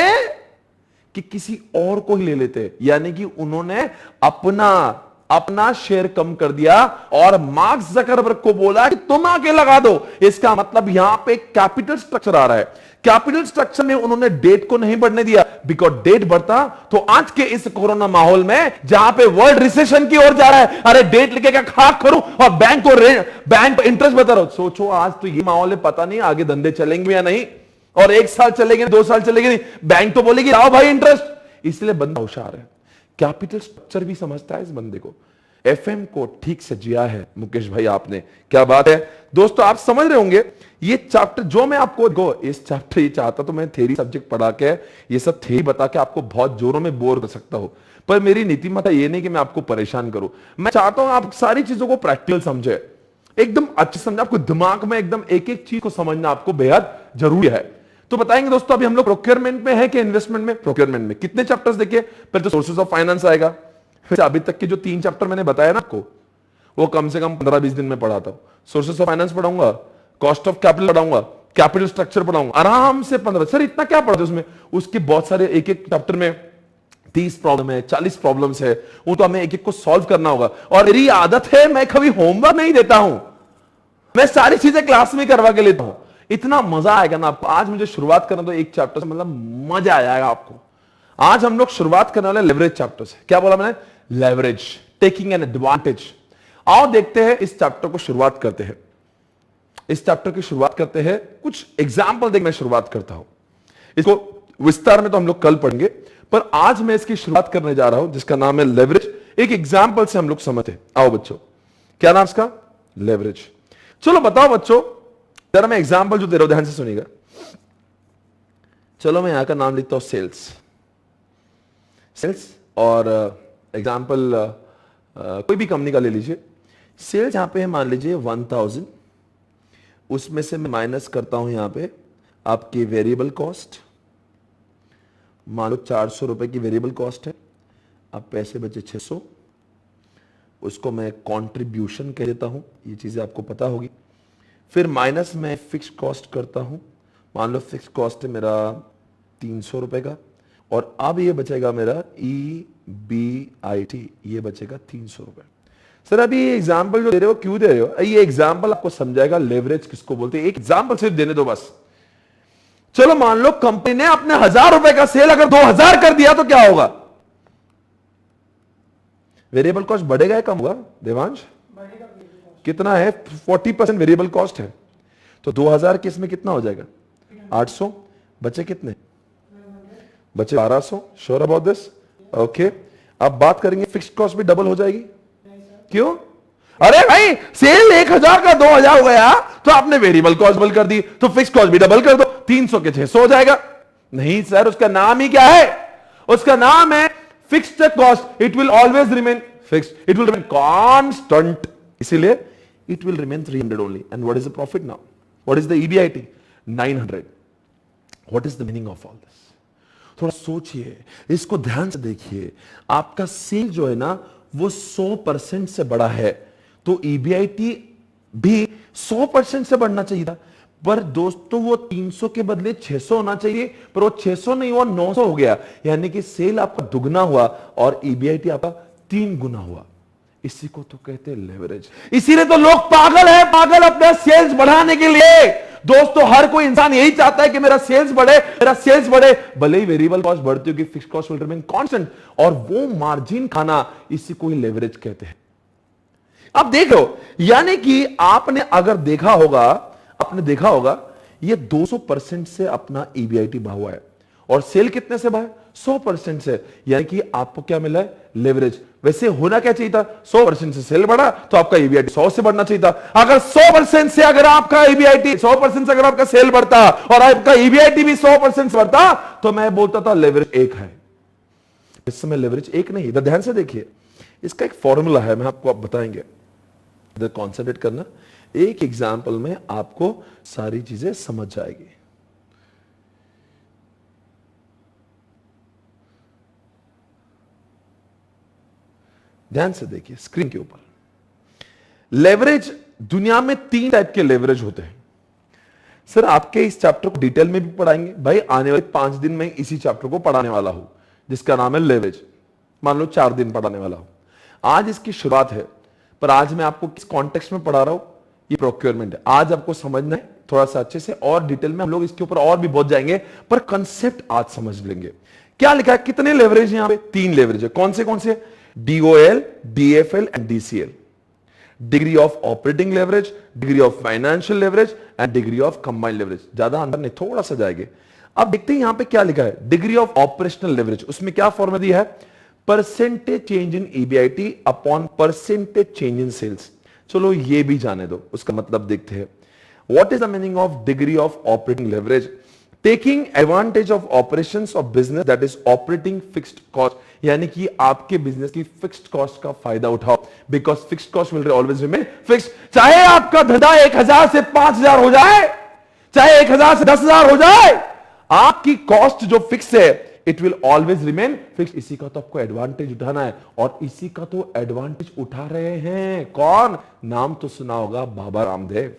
कि किसी और को ही ले लेते, यानी कि उन्होंने अपना शेयर कम कर दिया और मार्क जकरबर्ग को बोला कि तुम आके लगा दो। इसका मतलब यहां पे कैपिटल स्ट्रक्चर आ रहा है। कैपिटल स्ट्रक्चर में उन्होंने डेट को नहीं बढ़ने दिया, बिकॉज डेट बढ़ता तो आज के इस कोरोना माहौल में जहां पे वर्ल्ड रिसेशन की ओर जा रहा है, अरे डेट लेके क्या खाक करूं और बैंक को इंटरेस्ट बता रहा हूं। सोचो आज तो ये माहौल है, पता नहीं आगे धंधे चलेंगे या नहीं, और 1 साल चलेंगे 2 साल चलेंगे नहीं, बैंक तो बोलेगी लाओ भाई इंटरेस्ट। इसलिए बंदा होशियार है, कैपिटल स्ट्रक्चर भी समझता है इस बंदे को। एफएम को ठीक से जिया है मुकेश भाई आपने, क्या बात है दोस्तों। आप समझ रहे होंगे ये चैप्टर जो मैं आपको इस चैप्टर ये चाहता तो मैं थ्योरी सब्जेक्ट पढ़ा के ये सब थ्योरी बता के आपको बहुत जोरों में बोर कर सकता हूं, पर मेरी नीतिमत्ता ये नहीं कि मैं आपको परेशान करूं। मैं चाहता हूं आप सारी चीजों को प्रैक्टिकल समझे, एकदम अच्छे समझे, आपको दिमाग में एकदम एक एक चीज को समझना आपको बेहद जरूरी है। तो बताएंगे दोस्तों, अभी हम लोग प्रोक्योरमेंट में है कि इन्वेस्टमेंट में। प्रोक्योरमेंट में कितने चैप्टर्स देखिए, पहले तो सोर्सेज ऑफ फाइनेंस आएगा, फिर अभी तक के जो 3 चैप्टर मैंने बताया ना आपको, वो कम से कम 15-20 दिन में पढ़ाता हूं। सोर्सेज ऑफ फाइनेंस पढ़ाऊंगा, कॉस्ट ऑफ कैपिटल पढ़ाऊंगा, कैपिटल स्ट्रक्चर पढ़ाऊंगा, आराम से 15। सर इतना क्या पढ़ते उसमें, उसके बहुत सारे एक एक चैप्टर में 30 प्रॉब्लम है, 40 प्रॉब्लम्स है, वो तो हमें एक एक को सॉल्व करना होगा। और मेरी आदत है मैं कभी होमवर्क नहीं देता हूं, मैं सारी चीजें क्लास में करवा के लेता हूं। इतना मजा आएगा ना आपको। आज मुझे शुरुआत करना तो एक चैप्टर से, मतलब मजा आ जाएगा आपको। आज हम लोग शुरुआत करने वाले लेवरेज चैप्टर से। क्या बोला मैंने, लेवरेज, टेकिंग एन एडवांटेज। आओ देखते हैं इस चैप्टर को शुरुआत करते हैं। इस चैप्टर की शुरुआत करते हैं, कुछ एग्जाम्पल देख मैं शुरुआत करता हूं। इसको विस्तार में तो हम लोग कल पढ़ेंगे, पर आज मैं इसकी शुरुआत करने जा रहा हूं जिसका नाम है लेवरेज। एक एग्जाम्पल से हम लोग समझते हैं। आओ बच्चों, क्या नाम इसका, लेवरेज। चलो बताओ बच्चों, जरा मैं एग्जाम्पल जो दे रहा हूं ध्यान से सुनिएगा। चलो मैं यहां का नाम लिखता हूं सेल्स और एग्जाम्पल कोई भी कंपनी का ले लीजिए। सेल्स यहां पे है, मान लीजिए 1000, उसमें से मैं माइनस करता हूं यहां पे आपकी वेरिएबल कॉस्ट, मान लो 400 रुपए की वेरिएबल कॉस्ट है, अब पैसे बचे 600, उसको मैं कंट्रीब्यूशन कह देता हूं, ये चीजें आपको पता होगी। फिर माइनस में फिक्स कॉस्ट करता हूं, मान लो फिक्स कॉस्ट है मेरा 300 रुपए का, और अब ये बचेगा मेरा EBIT, ये बचेगा 300 रुपए। सर अभी ये एग्जाम्पल जो दे रहे हो क्यों दे रहे हो, ये एग्जाम्पल आपको समझाएगा लेवरेज किसको बोलते हैं। एक एग्जाम्पल सिर्फ देने दो बस। चलो मान लो कंपनी ने अपने 1000 रुपए का सेल अगर 2000 कर दिया तो क्या होगा, वेरिएबल कॉस्ट बढ़ेगा या कम होगा देवांश, कितना है, 40% वेरिएबल कॉस्ट है, तो 2000 के इसमें कितना हो जाएगा, 800, बचे कितने, बचे 1200। Sure about this, okay. अब बात करेंगे फिक्स्ड कॉस्ट भी डबल हो जाएगी, क्यों, अरे भाई सेल 1000 का 2000 हो गया तो आपने वेरिएबल कॉस्ट डबल कर दी, तो फिक्स्ड कॉस्ट भी डबल कर दो, 300 के 600 हो जाएगा। नहीं सर, उसका नाम ही क्या है, उसका नाम है fixed cost. It will always remain fixed, it will remain constant, इसीलिए it will remain 300 only. And what is the profit now? What is the EBIT? 900. What is the meaning of all this? थोड़ा सोचिए, इसको ध्यान से देखिए। आपका cell जो है ना वो 100% से बड़ा है, तो EBIT भी 100% से बढ़ना चाहिए था, पर दोस्तों वो 300 के बदले 600 होना चाहिए, पर वो 600 नहीं हुआ, 900 हो गया, यानी कि सेल आपका दुगना हुआ और EBIT आपका 3 गुना हुआ। इसी को तो कहते हैं लेवरेज। इसीलिए तो लोग पागल है, पागल अपना सेल्स बढ़ाने के लिए। दोस्तों हर कोई इंसान यही चाहता है कि मेरा सेल्स बढ़े, मेरा सेल्स बढ़े, भले ही वेरिएबल कॉस्ट बढ़ती होगी, fixed cost will remain constant, और वो मार्जिन खाना, इसी को ही लेवरेज कहते हैं। अब देखो, यानी कि आपने अगर देखा होगा, आपने देखा होगा ये 200% से अपना EBIT बढ़ा हुआ है, और सेल कितने से बढ़ा, 100% से, यानी कि आपको क्या मिला है, लेवरेज। वैसे होना क्या चाहिए था, 100% से सेल बढ़ा तो आपका ईबीआईटी 100 से बढ़ना चाहिए था। अगर 100% से अगर आपका ईबीआईटी 100% से अगर आपका सेल बढ़ता और आपका ईबीआईटी भी 100% से बढ़ता तो मैं बोलता था लेवरेज 1 है। इस समय लेवरेज 1 नहीं। इधर ध्यान से देखिए, इसका एक फॉर्मूला है, मैं आपको आप बताएंगे, इधर कॉन्सेंट्रेट करना। एक एग्जाम्पल में आपको सारी चीजें समझ जाएगी। ध्यान से देखिए स्क्रीन के ऊपर। लेवरेज, दुनिया में 3 टाइप के लेवरेज होते हैं। सर आपके इस चैप्टर को डिटेल में भी पढ़ाएंगे भाई, आने वाले 5 दिन में इसी चैप्टर को पढ़ाने वाला हूं जिसका नाम है लेवरेज। मान लो 4 दिन पढ़ाने वाला हूं। आज इसकी शुरुआत है, पर आज मैं आपको किस कॉन्टेक्स्ट में पढ़ा रहा हूं, ये प्रोक्योरमेंट है। आज आपको समझना है थोड़ा सा अच्छे से, और डिटेल में हम लोग इसके ऊपर और भी बहुत जाएंगे, पर कंसेप्ट आज समझ लेंगे। क्या लिखा है, कितने लेवरेज यहां पे, 3 लेवरेज है। कौन से DOL, DFL and DCL। Degree of operating leverage, degree of financial leverage and degree of combined leverage. ज्यादा अंदर नहीं, थोड़ा सा जाएंगे। अब देखते हैं यहां पे क्या लिखा है, डिग्री ऑफ ऑपरेशनल लेवरेज। उसमें क्या फॉर्मूला दिया है, percentage change in EBIT upon percentage change in sales. चलो ये भी जाने दो, उसका मतलब देखते हैं। What is the meaning of degree of operating leverage, taking advantage of operations of business that is operating fixed cost, यानी कि आपके बिजनेस की फिक्स्ड कॉस्ट का फायदा उठाओ, because fixed cost will always remain fixed. चाहे आपका धंधा 1000 से 5000 हो जाए, चाहे 1000 से 10000 हो जाए, आपकी कॉस्ट जो फिक्स है it will always remain fix. इसी का तो आपको एडवांटेज उठाना है, और इसी का तो एडवांटेज उठा रहे हैं कौन, नाम तो सुना होगा, बाबा रामदेव।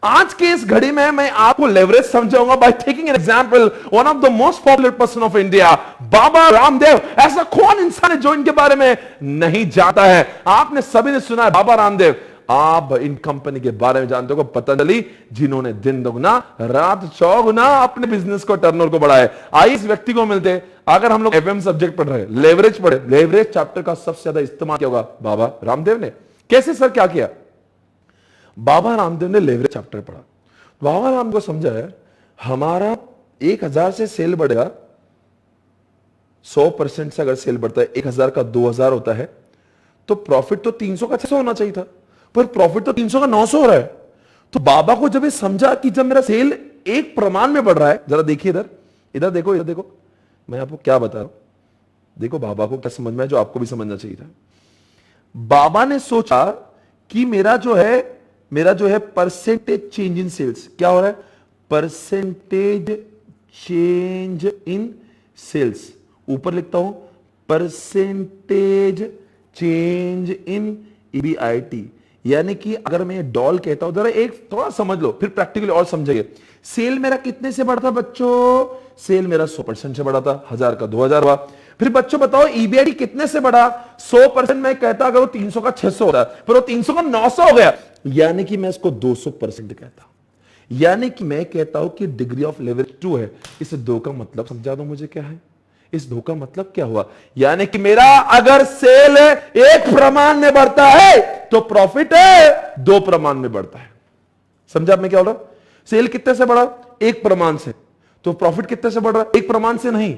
आज के इस घड़ी में मैं आपको लेवरेज समझाऊंगा by taking an example, one of the most popular person of India, Baba Ramdev. ऐसा कौन इंसान है जो इनके बारे में नहीं जानता है। आपने सभी ने सुना है बाबा रामदेव। आप इन कंपनी के बारे में जानते हो, पतंजलि, जिन्होंने दिन दुगना रात चौगुना अपने बिजनेस को, टर्नओवर को बढ़ाया। आइए इस व्यक्ति को मिलते। अगर हम लोग एफएम सब्जेक्ट पढ़ रहे हैं, लेवरेज पढ़े, लेवरेज चैप्टर का सबसे ज्यादा इस्तेमाल किया होगा बाबा रामदेव ने। कैसे सर, क्या किया, बाबा रामदेव ने लेवरेज चैप्टर पढ़ा। बाबा रामदेव को समझा है, हमारा 1000 से सेल बढ़ेगा, 100% से अगर सेल बढ़ता है, 1000 का 2000 होता है, तो प्रॉफिट तो 300 का 600 होना चाहिए था, पर प्रॉफिट तो 300 का 900 हो रहा है। तो बाबा को जब ये समझा कि जब मेरा सेल एक प्रमाण में बढ़ रहा है, जरा देखिए इधर, इधर देखो, इधर देखो, मैं आपको क्या बता रहा हूं, देखो बाबा को क्या समझ में है जो आपको भी समझना चाहिए था। बाबा ने सोचा कि मेरा जो है परसेंटेज चेंज इन सेल्स, क्या हो रहा है, परसेंटेज चेंज इन सेल्स, ऊपर लिखता हूं परसेंटेज चेंज इन ईबीआईटी। यानी कि अगर मैं डॉल कहता हूं, जरा एक थोड़ा समझ लो, फिर प्रैक्टिकली और समझेंगे। सेल मेरा कितने से बढ़ा था बच्चों, सेल मेरा 100% से बढ़ा था, 1000 का 2000 हुआ। फिर बच्चों बताओ ईबीआईटी कितने से बढ़ा, 100% मैं कहता अगर वो 300 का 600 होता, पर वो 300 का 900 हो गया, यानी कि मैं इसको 200% कहता हूं। यानी कि मैं कहता हूं कि डिग्री ऑफ लेवरेज 2 है। इस 2 का मतलब समझा दो मुझे क्या है, इस 2 का मतलब क्या हुआ, यानी कि मेरा अगर सेल 1 प्रमाण में बढ़ता है तो प्रॉफिट 2 प्रमाण में बढ़ता है। समझा मैं क्या बोला, सेल कितने से बढ़ा, 1 प्रमाण से, तो प्रॉफिट कितने से बढ़ रहा है, 1 प्रमाण से नहीं,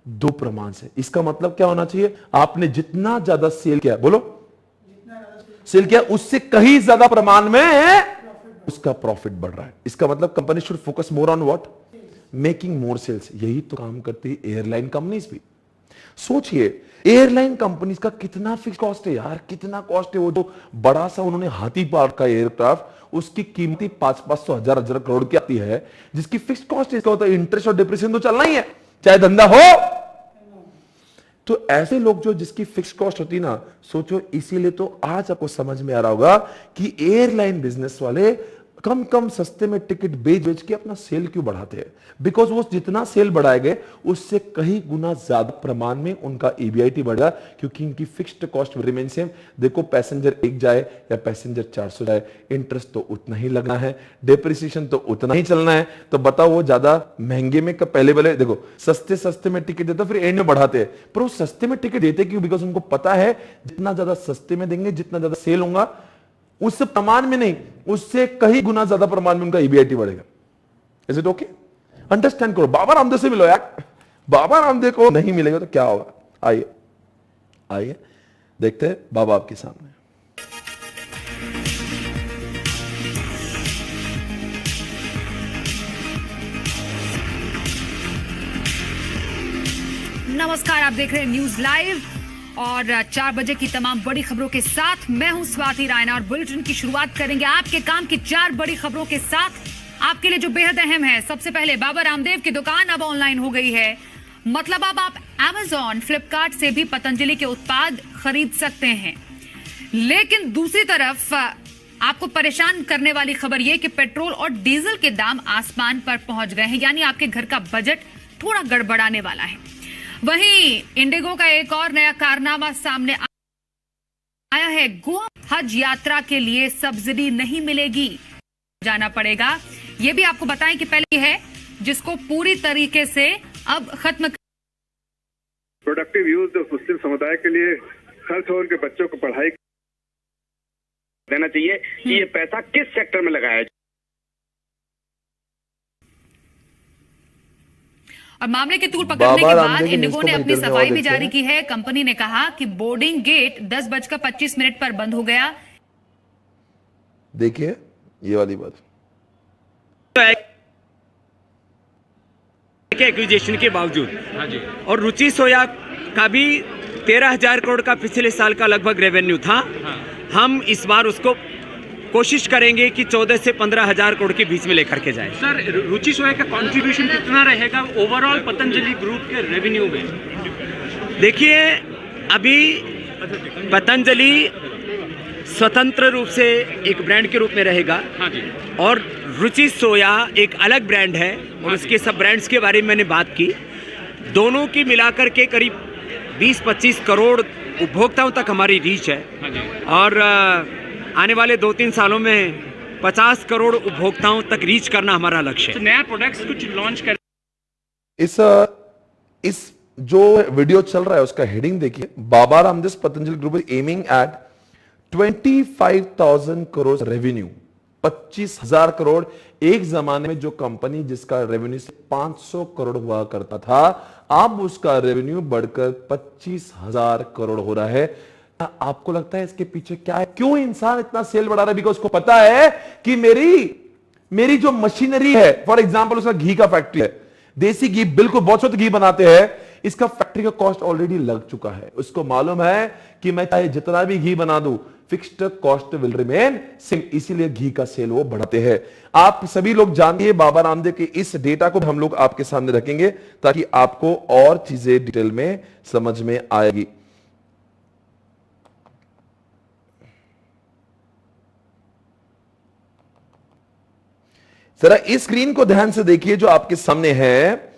2 प्रमाण से। इसका मतलब क्या होना चाहिए, आपने जितना ज्यादा सेल किया, बोलो सेल किया, उससे कहीं ज्यादा प्रमाण में उसका प्रॉफिट बढ़ रहा है। इसका मतलब company should focus more on what, making more sales. यही तो काम करती है एयरलाइन कंपनीज भी। सोचिए एयरलाइन कंपनीज का कितना फिक्स कॉस्ट है यार, कितना कॉस्ट है। वो जो बड़ा सा उन्होंने हाथी पार का एयरक्राफ्ट, उसकी कीमती 500-500 हजार करोड़ की आती है, जिसकी फिक्स कॉस्ट इसका होता है, इंटरेस्ट और डिप्रेशन तो चलना ही है, चाहे धंधा हो। तो ऐसे लोग जो जिसकी फिक्स कॉस्ट होती ना, सोचो, इसीलिए तो आज आपको समझ में आ रहा होगा कि एयरलाइन बिजनेस वाले कम सस्ते में टिकट बेच के अपना सेल क्यों बढ़ाते हैं, बिकॉज वो जितना सेल बढ़ाएंगे उससे कहीं गुना ज्यादा प्रमाण में उनका ईबीआईटी बढ़ेगा, क्योंकि इनकी फिक्स्ड कॉस्ट रिमेन सेम। देखो पैसेंजर 1 जाए या पैसेंजर 400 जाए, इंटरेस्ट तो उतना ही लगना है, डेप्रिसिएशन तो उतना ही चलना है। तो बताओ वो ज्यादा महंगे में पहले देखो सस्ते में टिकट देते फिर एंड में बढ़ाते हैं, पर वो सस्ते में टिकट देते क्यों, बिकॉज उनको पता है जितना ज्यादा सस्ते में देंगे, जितना ज्यादा सेल होगा, उस प्रमाण में नहीं, उससे कहीं गुना ज्यादा प्रमाण में उनका ईबीआईटी बढ़ेगा। इज इट ओके, अंडरस्टैंड करो। बाबा रामदेव से मिलो यार, बाबा रामदेव को नहीं मिलेगा तो क्या होगा। आइए आइए देखते हैं बाबा आपके सामने। नमस्कार, आप देख रहे हैं न्यूज लाइव और 4 बजे की तमाम बड़ी खबरों के साथ मैं हूं स्वाति रायना और बुलेटिन की शुरुआत करेंगे आपके काम की 4 बड़ी खबरों के साथ आपके लिए जो बेहद अहम है। सबसे पहले बाबा रामदेव की दुकान अब ऑनलाइन हो गई है, मतलब अब आप Amazon, फ्लिपकार्ट से भी पतंजलि के उत्पाद खरीद सकते हैं। लेकिन दूसरी तरफ आपको परेशान करने वाली खबर यह कि पेट्रोल और डीजल के दाम आसमान पर पहुंच गए हैं, यानी आपके घर का बजट थोड़ा गड़बड़ाने वाला है। वहीं इंडिगो का एक और नया कारनामा सामने आया है। गोवा हज यात्रा के लिए सब्सिडी नहीं मिलेगी, जाना पड़ेगा। यह भी आपको बताएं कि पहले है जिसको पूरी तरीके से अब खत्म प्रोडक्टिव यूज मुस्लिम समुदाय के लिए खर्च हो, उनके बच्चों को पढ़ाई देना चाहिए कि ये पैसा किस सेक्टर में लगाया जाए। और मामले के तूल पकड़ने के बाद इंडिगो ने अपनी सफाई भी जारी की है। कंपनी ने कहा कि बोर्डिंग गेट 10:25 पर बंद हो गया। देखिए ये वाली बात एक्विजिशन के बावजूद और रुचि सोया का भी 13,000 करोड़ का पिछले साल का लगभग रेवेन्यू था। हम इस बार उसको कोशिश करेंगे कि 14 से 15,000 करोड़ के बीच में लेकर के जाएं। सर, रुचि सोया का कंट्रीब्यूशन कितना रहेगा ओवरऑल पतंजलि ग्रुप के रेवेन्यू में? देखिए, अभी पतंजलि स्वतंत्र रूप से एक ब्रांड के रूप में रहेगा। हाँ जी। और रुचि सोया एक अलग ब्रांड है और उसके सब ब्रांड्स के बारे में मैंने बात की। दोनों की मिलाकर के करीब 20-25 करोड़ उपभोक्ताओं तक हमारी रीच है। हाँ जी। और आने वाले 2-3 सालों में 50 करोड़ उपभोक्ताओं तक रीच करना हमारा लक्ष्य है। तो नया प्रोडक्ट्स कुछ लॉन्च कर इस जो वीडियो चल रहा है उसका हेडिंग देखिए, Baba Ramdev Patanjali group is aiming at 25,000 crore revenue. 25,000 crore एक जमाने में जो कंपनी जिसका रेवेन्यू से 500 करोड़ हुआ करता था, अब उसका रेवेन्यू बढ़कर 25,000 करोड़ हो रहा है। आपको लगता है इसके पीछे क्या है? क्यों इंसान इतना सेल बढ़ा रहा है? बिकॉज उसको पता है कि मेरी जो मशीनरी है, फॉर एग्जांपल उसका घी का फैक्ट्री है, देसी घी, बिल्कुल बहुत शुद्ध घी बनाते हैं, इसका फैक्ट्री का कॉस्ट ऑलरेडी लग चुका है। उसको मालूम है कि मैं चाहे जितना भी घी बना दूं, fixed cost will remain same, इसीलिए घी का सेल वो बढ़ाते हैं। आप सभी लोग जानते हैं बाबा रामदेव के इस डेटा को हम लोग आपके सामने रखेंगे ताकि आपको और चीजें डिटेल में समझ में आएगी। जरा इस स्क्रीन को ध्यान से देखिए जो आपके सामने है।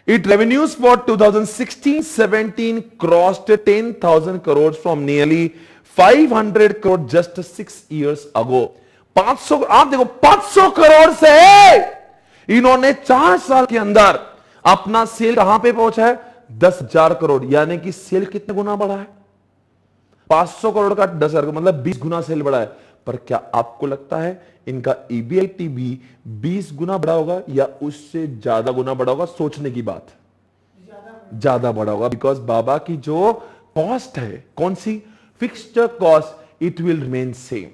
It revenues for 2016-17 crossed 10,000 crores from nearly 500 crore just 6 years ago. 500, आप देखो 500 करोड़ से इन्होंने 4 साल के अंदर अपना सेल कहां पे पहुंचा है? 10,000 करोड़, यानी कि सेल कितने गुना बढ़ा है? 500 करोड़ का 10,000 मतलब 20 गुना सेल बढ़ा है। पर क्या आपको लगता है इनका EBIT भी 20 गुना बढ़ा होगा या उससे ज्यादा गुना बढ़ा होगा? सोचने की बात, ज्यादा बढ़ा होगा। बिकॉज बाबा की जो कॉस्ट है, कौन सी? Fixed cost, it will remain same.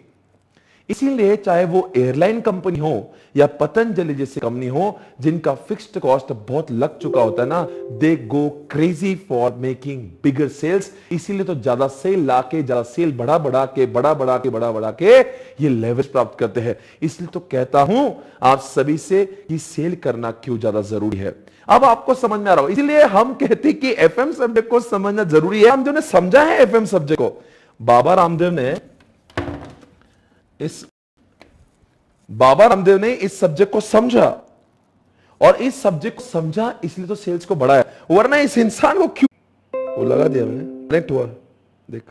इसीलिए चाहे वो एयरलाइन कंपनी हो या पतंजलि जैसी कंपनी हो जिनका फिक्स्ड कॉस्ट बहुत लग चुका होता है ना, they go crazy for making bigger sales. इसीलिए तो ज्यादा सेल लाके, ज्यादा सेल बढ़ा के ये लेवरेज प्राप्त करते हैं। इसलिए तो कहता हूं आप सभी से कि सेल करना क्यों ज्यादा जरूरी है। अब आपको समझ में आ रहा हो, इसलिए हम कहते हैं कि एफएम सब्जेक्ट को समझना जरूरी है। हम जो ने समझा है एफएम सब्जेक्ट को, बाबा रामदेव ने इस सब्जेक्ट को समझा और इस सब्जेक्ट को समझा इसलिए तो सेल्स को बढ़ाया, वरना इस इंसान को क्यों वो लगा दिया मैंने। कनेक्ट हुआ, देख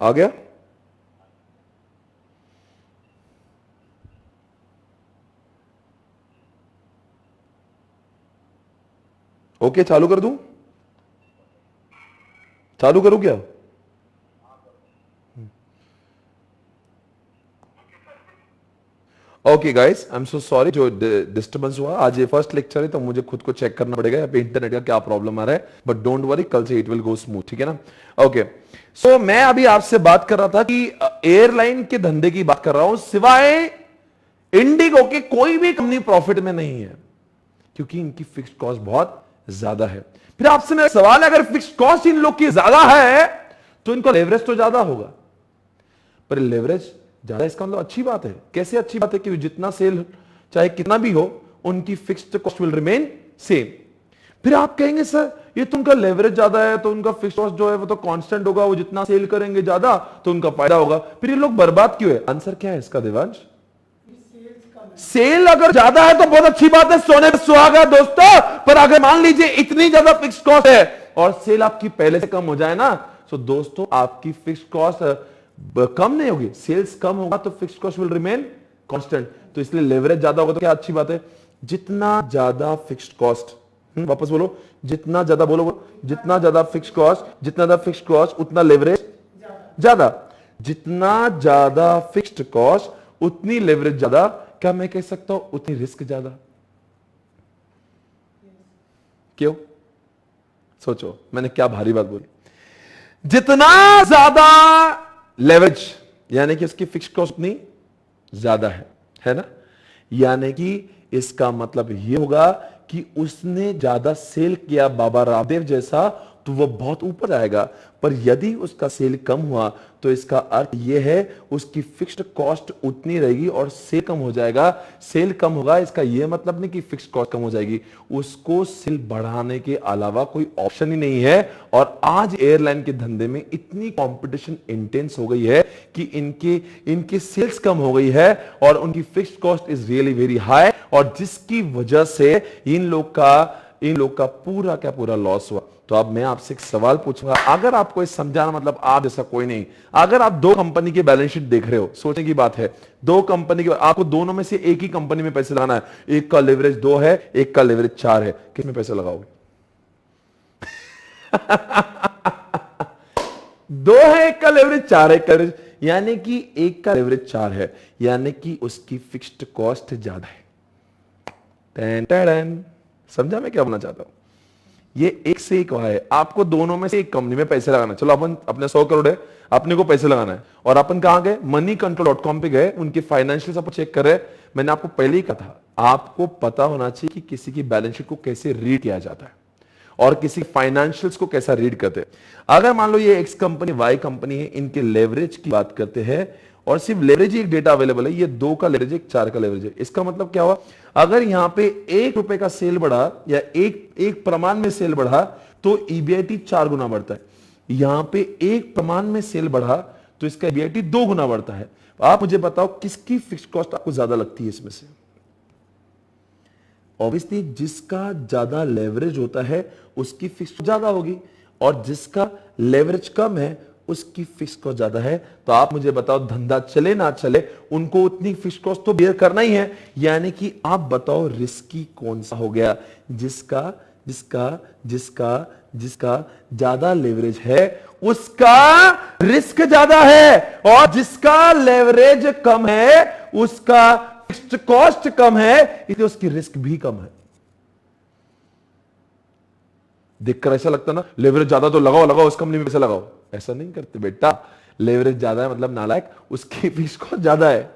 आ गया। ओके, चालू कर दूं? चालू करूं क्या? Okay guys, I am so sorry जो डिस्टर्बेंस हुआ। आज ये फर्स्ट लेक्चर है तो मुझे खुद को चेक करना पड़ेगा यहाँ पे इंटरनेट का क्या प्रॉब्लम आ रहा है, बट डोंट वरी, कल से इट विल गो स्मूथ, ठीक है ना। ओके, सो मैं अभी आपसे बात कर रहा था कि एयरलाइन के धंधे की बात कर रहा हूं, सिवाय इंडिगो के कोई भी कंपनी प्रॉफिट में नहीं है, क्योंकि इनकी फिक्स्ड कॉस्ट बहुत ज्यादा है। फिर आपसे मेरा सवाल है, अगर फिक्स्ड कॉस्ट इन लोग की ज्यादा है तो इनको लेवरेज तो ज्यादा होगा, पर लेवरेज ज्यादा इसका मतलब अच्छी बात है। कैसे अच्छी बात है? कि जितना सेल चाहे कितना भी हो, उनकी fixed cost will remain same. फिर आप कहेंगे सर ये तो उनका लेवरेज ज्यादा है तो उनका फिक्स्ड कॉस्ट जो है वो तो कांस्टेंट होगा, वो जितना सेल करेंगे ज्यादा तो उनका फायदा होगा, फिर ये लोग बर्बाद क्यों है? आंसर क्या है इसका देवांश? सेल अगर ज्यादा है तो बहुत अच्छी बात है, सोने पे सुहागा दोस्तों। पर अगर मान लीजिए इतनी ज्यादा फिक्स्ड कॉस्ट है और सेल आपकी पहले से कम हो जाए ना, तो दोस्तों आपकी फिक्स्ड कॉस्ट कम नहीं होगी, सेल्स कम होगा तो fixed cost will remain constant. तो इसलिए लेवरेज ज्यादा होगा तो क्या अच्छी बात है? जितना ज्यादा फिक्स्ड कॉस्ट, वापस बोलो, जितना ज्यादा, बोलो, जितना ज्यादा फिक्स्ड कॉस्ट, जितना ज्यादा फिक्स्ड कॉस्ट उतना लेवरेज ज्यादा, जितना ज्यादा फिक्स्ड कॉस्ट उतनी लेवरेज ज्यादा। क्या मैं कह सकता हूं उतनी रिस्क ज्यादा? क्यों? सोचो, मैंने क्या भारी बात बोली। जितना ज्यादा लेवरेज यानी कि उसकी फिक्स्ड कॉस्ट उतनी ज्यादा है ना, यानी कि इसका मतलब यह होगा कि उसने ज्यादा सेल किया बाबा रामदेव जैसा तो वह बहुत ऊपर आएगा, पर यदि उसका सेल कम हुआ तो इसका अर्थ यह है उसकी फिक्स्ड कॉस्ट उतनी रहेगी और सेल कम हो जाएगा। सेल कम होगा इसका यह मतलब नहीं कि फिक्स्ड कॉस्ट कम हो जाएगी, उसको सेल बढ़ाने के अलावा कोई ऑप्शन ही नहीं है। और आज एयरलाइन के धंधे में इतनी कंपटीशन इंटेंस हो गई है कि इनके सेल्स कम हो गई है और उनकी fixed cost is really very high, और जिसकी वजह से इन लोग का पूरा का पूरा लॉस हुआ। तो अब मैं आपसे एक सवाल पूछूंगा, अगर आपको इस समझाना, मतलब आप जैसा कोई नहीं, अगर आप दो कंपनी की बैलेंस शीट देख रहे हो, सोचने की बात है, दो कंपनी की, आपको दोनों में से एक ही कंपनी में पैसे लगाना है, एक का लेवरेज 2 है, एक का लेवरेज 4 है, किस में पैसे लगाओगे? 2 है, एक का लेवरेज 4 है, यानी कि एक का लेवरेज 4 है, यानी कि उसकी फिक्स्ड कॉस्ट ज्यादा है। समझा मैं क्या बोलना चाहता हूं? ये एक से एक है, आपको दोनों में से एक कंपनी में पैसे लगाना। चलो अपन अपने 100 करोड़ है, अपने को पैसे लगाना है, और अपन कहां गए? moneycontrol.com पे गए, उनके फाइनेंशियल्स अपन चेक कर रहे हैं। मैंने आपको पहले ही कहा था, आपको पता होना चाहिए कि किसी की बैलेंस शीट को कैसे रीड किया जाता है और किसी फाइनेंशियल्स को कैसा रीड करते हैं। अगर मान लो ये एक्स कंपनी वाई कंपनी है, इनके लेवरेज की बात करते हैं और सिर्फ लेवरेज ही एक डेटा अवेलेबल है, ये 2 का लेवरेज है, 4 का लेवरेज है। इसका मतलब क्या हुआ? अगर यहां पे 1 रुपए का सेल बढ़ा या एक प्रमाण में सेल बढ़ा तो ईबीआईटी 4 गुना बढ़ता है। यहां पे 1 प्रमाण में सेल बढ़ा तो इसका ईबीआईटी 2 गुना बढ़ता है। आप मुझे बताओ किसकी फिक्स्ड कॉस्ट आपको ज्यादा लगती है इसमें से? ऑब्वियसली जिसका ज्यादा लेवरेज होता है उसकी फिक्स्ड ज्यादा होगी, और जिसका लेवरेज कम है उसकी फिक्स्ड कॉस्ट ज्यादा है। तो आप मुझे बताओ, धंधा चले ना चले उनको उतनी फिक्स्ड कॉस्ट तो बेयर करना ही है। यानी कि आप बताओ रिस्की कौन सा हो गया? जिसका जिसका जिसका जिसका ज्यादा लेवरेज है उसका रिस्क ज्यादा है, और जिसका लेवरेज कम है उसका फिक्स्ड कॉस्ट कम है, इसलिए उसकी रिस्क भी कम है। देखकर ऐसा लगता ना लेवरेज ज्यादा तो लगाओ उस कंपनी में पैसे लगाओ, ऐसा नहीं करते बेटा। लेवरेज ज्यादा है मतलब नालायक, उसकी फिक्स्ड कॉस्ट ज्यादा है,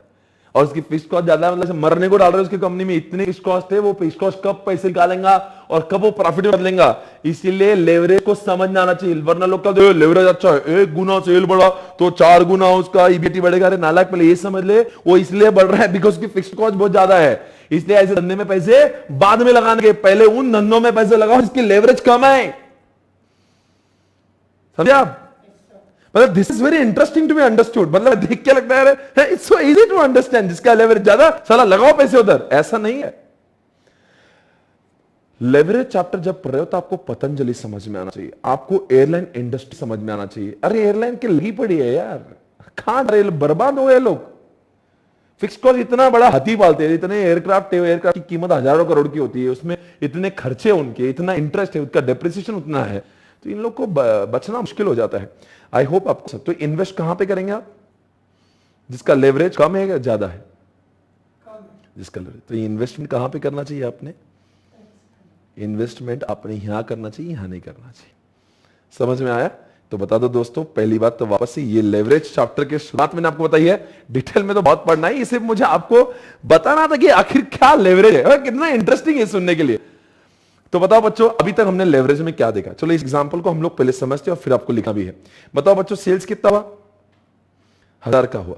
और उसकी फिक्स्ड कॉस्ट ज्यादा है मतलब मरने को डाल रहे उसकी कंपनी में इतनी फिक्स्ड कॉस्ट है, वो फिक्स्ड कॉस्ट कब पैसे निकालेगा और कब वो प्रॉफिट में बदलेगा। इसीलिए लेवरेज को समझना आना चाहिए, वरना लोग कहते हैं लेवरेज अच्छा है, 1 गुना सेल बढ़ा तो 4 गुना उसका ईबीटी बढ़ेगा। अरे नालायक, पहले ये समझ ले वो इसलिए बढ़ रहा है बिकॉज उसकी फिक्स्ड कॉस्ट बहुत ज्यादा है। इसलिए ऐसे धंधे में पैसे बाद में लगाने के, पहले उन धंधों में पैसे लगाओ जिसकी लेवरेज कम है। समझे आप? मतलब this is very interesting to be understood. मतलब देख के लगता है it's so easy to understand, जिसका लेवरेज ज्यादा साला लगाओ पैसे उधर, ऐसा नहीं है। लेवरेज चैप्टर जब पढ़ रहे हो तो आपको पतंजलि समझ में आना चाहिए, आपको एयरलाइन इंडस्ट्री समझ में आना चाहिए। अरे एयरलाइन की लगी पड़ी है यार, कहां बर्बाद हो गए लोग। फिक्स कॉस्ट इतना बड़ा हाथी पालते हैं, इतने एयरक्राफ्ट की कीमत हजारों करोड़ की होती है, उसमें इतने खर्चे उनके, इतना इंटरेस्ट है, उसका डेप्रिसिएशन उतना है, तो इन लोग को बचना मुश्किल हो जाता है। आई होप आपको तो इन्वेस्ट कहां पे करेंगे आप? जिसका लेवरेज कम है या ज्यादा है? जिसका तो ये इन्वेस्टमेंट कहां पे करना चाहिए आपने? इन्वेस्टमेंट आपने यहां करना चाहिए, यहां नहीं करना चाहिए। समझ में आया? तो बता दो दोस्तों, पहली बात तो वापस से ये लेवरेज चैप्टर के शुरुआत मैंने आपको बताई है, डिटेल में तो बहुत पढ़ना है, इसे मुझे आपको बताना था कि आखिर क्या लेवरेज है, कितना इंटरेस्टिंग है सुनने के लिए। तो बताओ बच्चों, अभी तक हमने लेवरेज में क्या देखा? चलो इस एग्जांपल को हम लोग पहले समझते हैं और फिर आपको लिखा भी है। बताओ बच्चों, सेल्स कितना हुआ? 1000 का हुआ,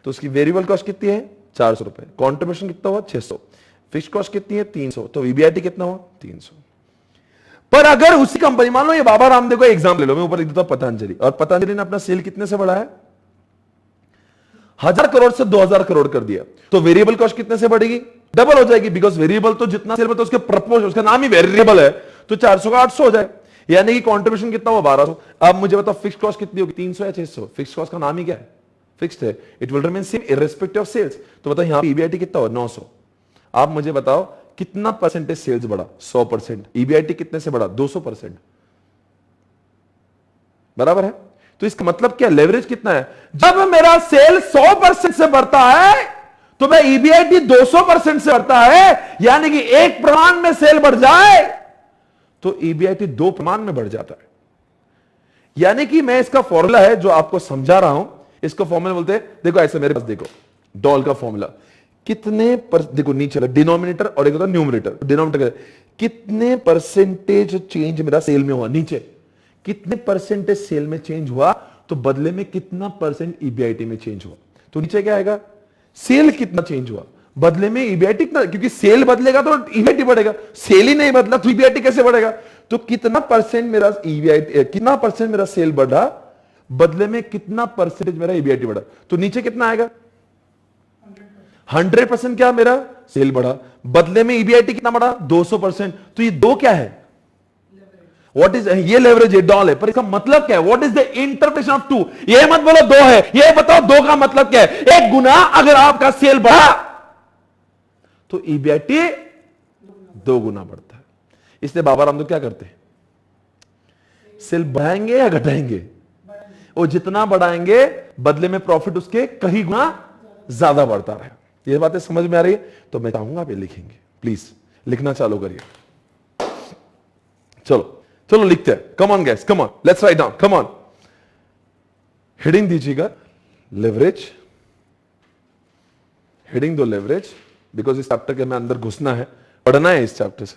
तो उसकी वेरिएबल कॉस्ट कितनी है? 400 रुपए। कॉन्ट्रीब्यूशन कितना हुआ? 600। फिक्स कॉस्ट कितनी है? 300। तो ईबीआईटी कितना हुआ? 300। पर अगर उसी कंपनी, मान लो ये बाबा रामदेव का एग्जाम ले लो, मैं ऊपर लिख देता हूं पतंजलि, और पतंजलि ने अपना सेल कितने से बढ़ाया? 1000 करोड़ से 2000 करोड़ कर दिया, तो वेरिएबल कॉस्ट कितने से बढ़ेगी? डबल हो जाएगी, बिकॉज वेरिएबल तो जितना सेल में, तो उसके प्रपोर्शन, उसका नाम ही वेरिएबल है, तो 400 का 800 हो जाए, यानी कि कॉन्ट्रीब्यूशन कितना हुआ? 1200। अब मुझे बताओ फिक्स कॉस्ट कितनी होगी? 300 या 600? फिक्स कॉस्ट का नाम ही क्या है? फिक्स्ड है, it will remain same irrespective of sales. तो बताओ यहां पे ईबीआईटी कितना हुआ? 900। आप मुझे बताओ कितना परसेंटेज सेल्स बढ़ा? 100%। ईबीआईटी कितने से बढ़ा? 200%। बराबर है? तो इसका मतलब क्या? लेवरेज कितना है? जब मेरा सेल 100% से बढ़ता है तो मैं ईबीआईटी 200% से बढ़ता है, यानी कि एक प्रमाण में सेल बढ़ जाए तो ईबीआईटी 2 प्रमाण में बढ़ जाता है। यानी कि मैं इसका फॉर्मूला है जो आपको समझा रहा हूं, इसको फॉर्मूला बोलते हैं, देखो ऐसे मेरे पास देखो डॉल का फॉर्मूला, कितने पर, देखो नीचे डिनोमिनेटर और एक होता है न्यूमरेटर। डिनोमिनेटर कितने परसेंटेज चेंज मेरा सेल में हुआ, नीचे कितने परसेंटेज सेल में चेंज हुआ, तो बदले में कितना परसेंट ईबीआईटी में चेंज हुआ। तो नीचे क्या आएगा? सेल कितना चेंज हुआ, बदले में ईबीआईटी कितना, क्योंकि सेल बदलेगा तो ईबीआईटी बढ़ेगा, सेल ही नहीं बदला तो ईबीआईटी कैसे बढ़ेगा? तो कितना परसेंट मेरा ईबीआईटी, कितना परसेंट मेरा सेल बढ़ा, बदले में कितना परसेंटेज मेरा ईबीआईटी बढ़ा। तो नीचे कितना आएगा? 100% क्या मेरा सेल बढ़ा, बदले में ईबीआईटी कितना बढ़ा? 200%। तो ये 2 क्या है? व्हाट इज, ये लेवरेज है, डॉल है, पर इसका मतलब क्या है? What is the interpretation of 2? ये मत बोलो 2 है, ये बताओ 2 का मतलब क्या है? एक गुना अगर आपका सेल बढ़ा तो ईबीआईटी 2 गुना बढ़ता है। इसलिए बाबा रामदेव क्या करते हैं? सेल बढ़ाएंगे या घटाएंगे? वो जितना बढ़ाएंगे बदले में प्रॉफिट उसके कहीं गुना ज्यादा बढ़ता रहे। ये बातें समझ में आ रही है? तो मैं चाहूंगा आप ये लिखेंगे, प्लीज लिखना चालू करिए। चलो चलो लिखते हैं, come on gas, come on, let's write down, come on. Heading दीजिएगा लेवरेज, हेडिंग दो लेवरेज, बिकॉज इस चैप्टर के हमें अंदर घुसना है, पढ़ना है इस चैप्टर से।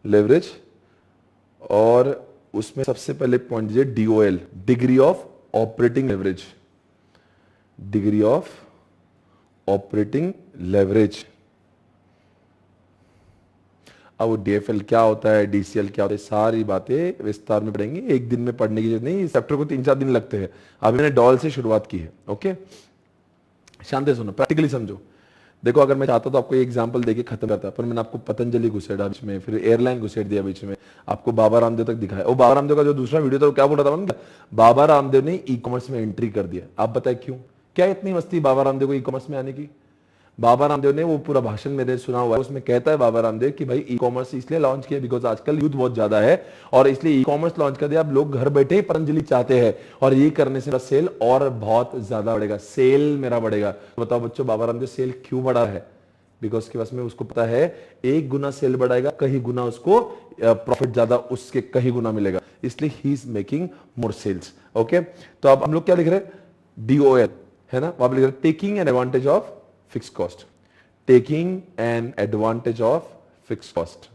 लेवरेज, और उसमें सबसे पहले पॉइंट दीजिए DOL, degree of operating leverage, degree of operating leverage. अब डीएफएल क्या होता है, डीसीएल क्या होता है, सारी बातें विस्तार में पढ़ेंगे, एक दिन में पढ़ने की जरूरत नहीं, इस चैप्टर को 3-4 दिन लगते हैं। अभी मैंने डॉल से शुरुआत की है, ओके। शांति सुनो, प्रैक्टिकली समझो। देखो अगर मैं चाहता तो आपको एग्जांपल देके खत्म करता, पर मैंने आपको पतंजलि घुसेड़ा बीच में, फिर एयरलाइन घुसेड़ दिया बीच में, आपको बाबा रामदेव तक दिखाया। और बाबा रामदेव का जो दूसरा वीडियो था वो क्या बोल रहा था? बाबा रामदेव ने ई कॉमर्स में एंट्री कर दिया। आप बताए क्यों, क्या इतनी मस्ती बाबा रामदेव को ई कॉमर्स में आने की? बाबा रामदेव ने वो पूरा भाषण मेरे सुना हुआ है, उसमें कहता है बाबा रामदेव कि भाई ई कॉमर्स इसलिए लॉन्च किया बिकॉज आजकल यूथ बहुत ज्यादा है और इसलिए ई कॉमर्स लॉन्च कर दिया। अब लोग घर बैठे ही पतंजलि चाहते हैं और ये करने से मेरा सेल और बहुत ज्यादा बढ़ेगा, सेल मेरा बढ़ेगा। तो बताओ बच्चों बाबा रामदेव सेल क्यों बढ़ा है? बिकॉज के पास में उसको पता है 1 गुना सेल बढ़ाएगा, कहीं गुना उसको प्रॉफिट ज्यादा उसके कहीं गुना मिलेगा, इसलिए he is making more sales. Okay, तो अब हम लोग क्या लिख रहे हैं? डीओएल है ना, आप लिख रहे हैं taking an advantage of fixed cost, taking an advantage of fixed cost.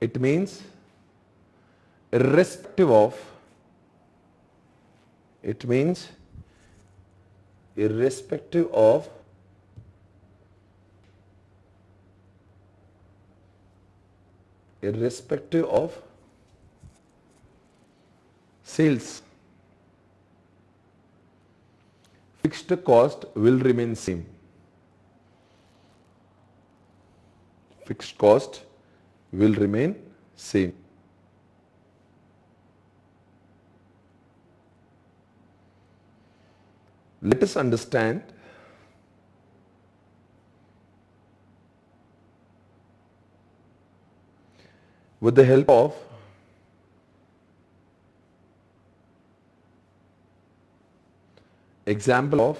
It means irrespective of, it means irrespective of sales, fixed cost will remain same. Fixed cost will remain same. Let us understand with the help of example of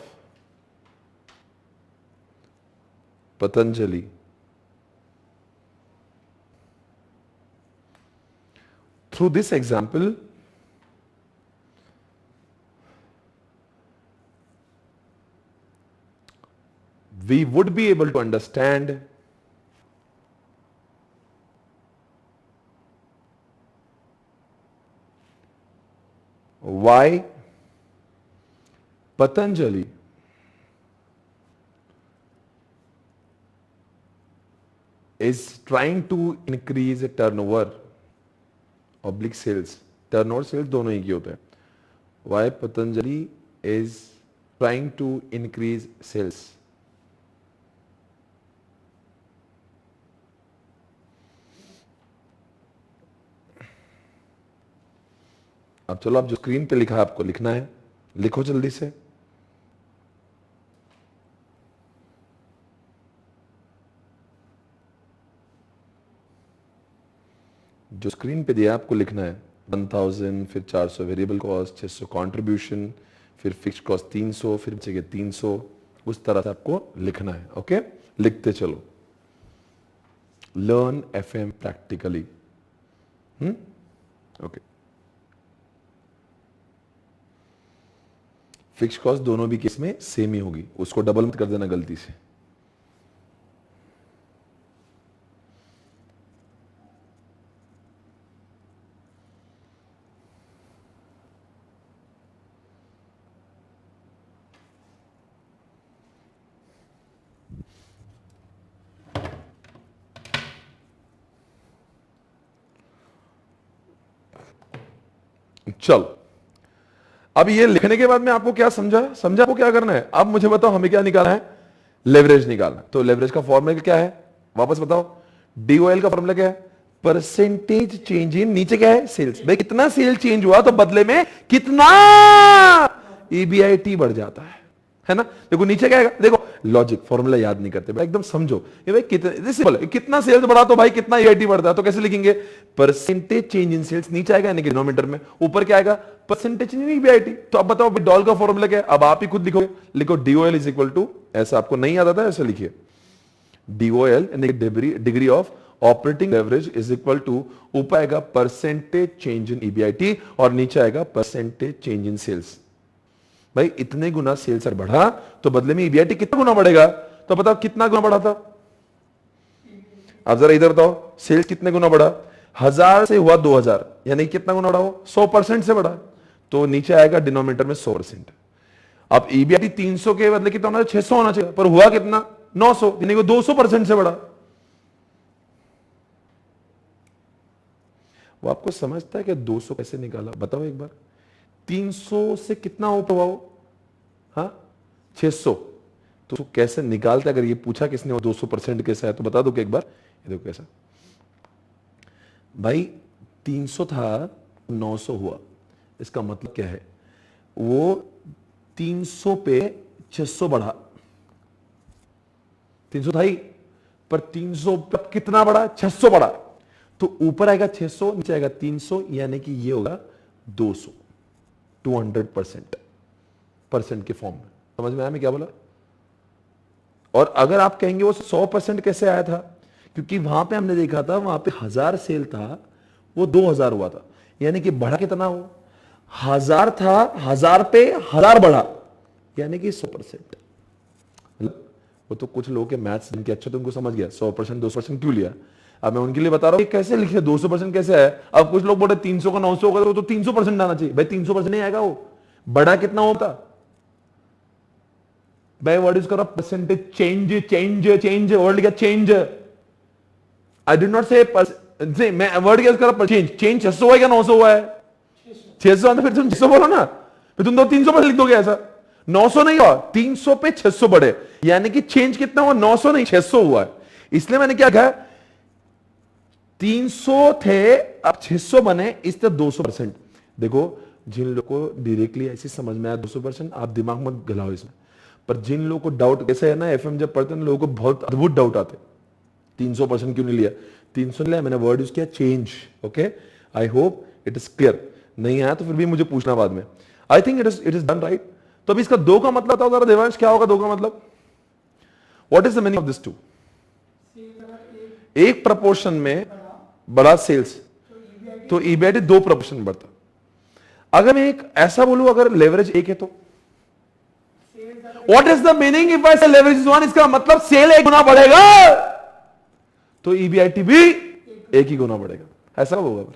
Patanjali, through this example we would be able to understand why Patanjali is trying to increase turnover oblique sales. Turnover sales दोनों ही की होते हैं. Why Patanjali is trying to increase sales. अब चलो, आप जो screen पे लिखा है आपको लिखना है, लिखो जल्दी से. जो स्क्रीन पे दिया आपको लिखना है 1000, फिर 400 वेरिएबल कॉस्ट, 600 कंट्रीब्यूशन, फिर फिक्स्ड कॉस्ट 300, फिर बचेगा 300. उस तरह से आपको लिखना है. ओके, लिखते चलो. Learn FM practically. Okay. Fixed cost दोनों भी केस में सेम ही होगी, उसको डबल मत कर देना गलती से. चलो, अब ये लिखने के बाद में आपको क्या समझा आपको क्या करना है. अब मुझे बताओ, हमें क्या निकालना है? लेवरेज निकालना. तो लेवरेज का फॉर्मूला क्या है? वापस बताओ. डीओएल का फॉर्मूला क्या है? परसेंटेज चेंज इन, नीचे क्या है? सेल्स. भाई कितना सेल चेंज हुआ तो बदले में कितना ईबीआईटी बढ़ जाता है ना. देखो नीचे क्या आएगा, देखो लॉजिक फॉर्मूला याद नहीं करते भाई, एकदम समझो. ये भाई कितना सेल्स बढ़ा तो भाई कितना ईबीआईटी बढ़ता है. तो कैसे लिखेंगे? परसेंटेज चेंज इन सेल्स नीचे आएगा यानी कि डिनोमिनेटर में, ऊपर क्या आएगा? Percentage change in EBIT. तो अब बताओ डॉल का फॉर्मूला क्या है? अब आप ही खुद लिखोगे. लिखो डीओएल इज इक्वल टू, ऐसा आपको नहीं याद आता है ऐसे लिखिए. डीओएल यानी degree of operating leverage is equal to, ऊपर आएगा परसेंटेज चेंज इन ईबीआईटी और नीचे आएगा परसेंटेज चेंज इन सेल्स. भाई इतने गुना सेल्स बढ़ा तो बदले में ईबीआईटी कितना गुना बढ़ेगा? तो बताओ कितना गुना बढ़ा था? अब जरा इधर बताओ, सेल्स कितने गुना बढ़ा? 1000 से हुआ 2000, यानी कितना गुना बढ़ा? 100% से बढ़ा. तो नीचे आएगा डिनोमिनेटर में 100%. अब ईबीआईटी 300 के बदले कितना होना चाहिए? 600 होना चाहिए, पर हुआ कितना? 900, यानी कि 200% से बढ़ा. वो आपको समझता है कि 200 कैसे निकाला? बताओ एक बार. 300 से कितना ऊपर हुआ? हाँ 600. तो कैसे निकालता? अगर ये पूछा किसने वो 200% कैसा है तो बता दो कि एक बार. ये देखो कैसा भाई, 300 था 900 हुआ. इसका मतलब क्या है? वो 300 पे 600 बढ़ा. 300 था ही, पर 300 पे कितना बढ़ा? 600 बढ़ा. तो ऊपर आएगा 600, नीचे आएगा 300, यानी कि ये होगा 200. 200% के फॉर्म में. समझ में आया मैं क्या बोला? और अगर आप कहेंगे वो 100% कैसे आया था, क्योंकि वहां पे हमने देखा था, वहां पे 1000 सेल था, वो 2000 हुआ था, यानी कि बढ़ा कितना हो? 1000 था, 1000 पे 1000 बढ़ा, यानी कि 100%. वो तो कुछ लोगों के मैथ्स जिनके अच्छे तो उनको समझ गया 100% 200% क्यों लिया. अब मैं उनके लिए बता रहा हूं कैसे लिखे 200% कैसे आया. अब कुछ लोग बोले 300 का 900 होगा तो 300% आना चाहिए. भाई 300% नहीं आएगा, वो बड़ा कितना होता भाई? What is called percentage change word क्या? चेंज. आई डिड नॉट से मैं वर्ड क्या कर चेंज 600 हुआ क्या 900 हुआ है? 600. फिर तुम 600 बोलो ना, फिर तुम 300% लिख दोगे. ऐसा 900 नहीं हुआ, 300 पे 600 बढ़े, यानी कि चेंज कितना हुआ? 900 नहीं 600 हुआ है. इसलिए मैंने क्या कहा, 300 थे अब 600 बने, इस तरह 200%. देखो जिन लोगों को डायरेक्टली ऐसी समझ में आया 200%, आप दिमाग मत गलाओ इसमें. पर जिन लोगों को डाउट कैसे है ना, एफएम जब पढ़ते हैं लोगों को बहुत अद्भुत डाउट आते. 300% क्यों नहीं लिया? 300 लिया, मैंने वर्ड यूज किया change. Okay, I hope it is clear. नहीं आया तो फिर भी मुझे पूछना बाद में. I think it is done right. तो अभी इसका 2 का मतलब था जरा देवांश, क्या होगा 2 का मतलब? What is the meaning of this 2? एक प्रपोर्शन में बड़ा सेल्स तो ईबीआईटी 2 प्रपोर्शन बढ़ता. अगर मैं एक ऐसा बोलूं, अगर लेवरेज 1 है तो what is the meaning if I से लेवरेज इज 1? इसका मतलब सेल 1 गुना बढ़ेगा तो ईबीआईटी भी 1 ही गुना बढ़ेगा. ऐसा होगा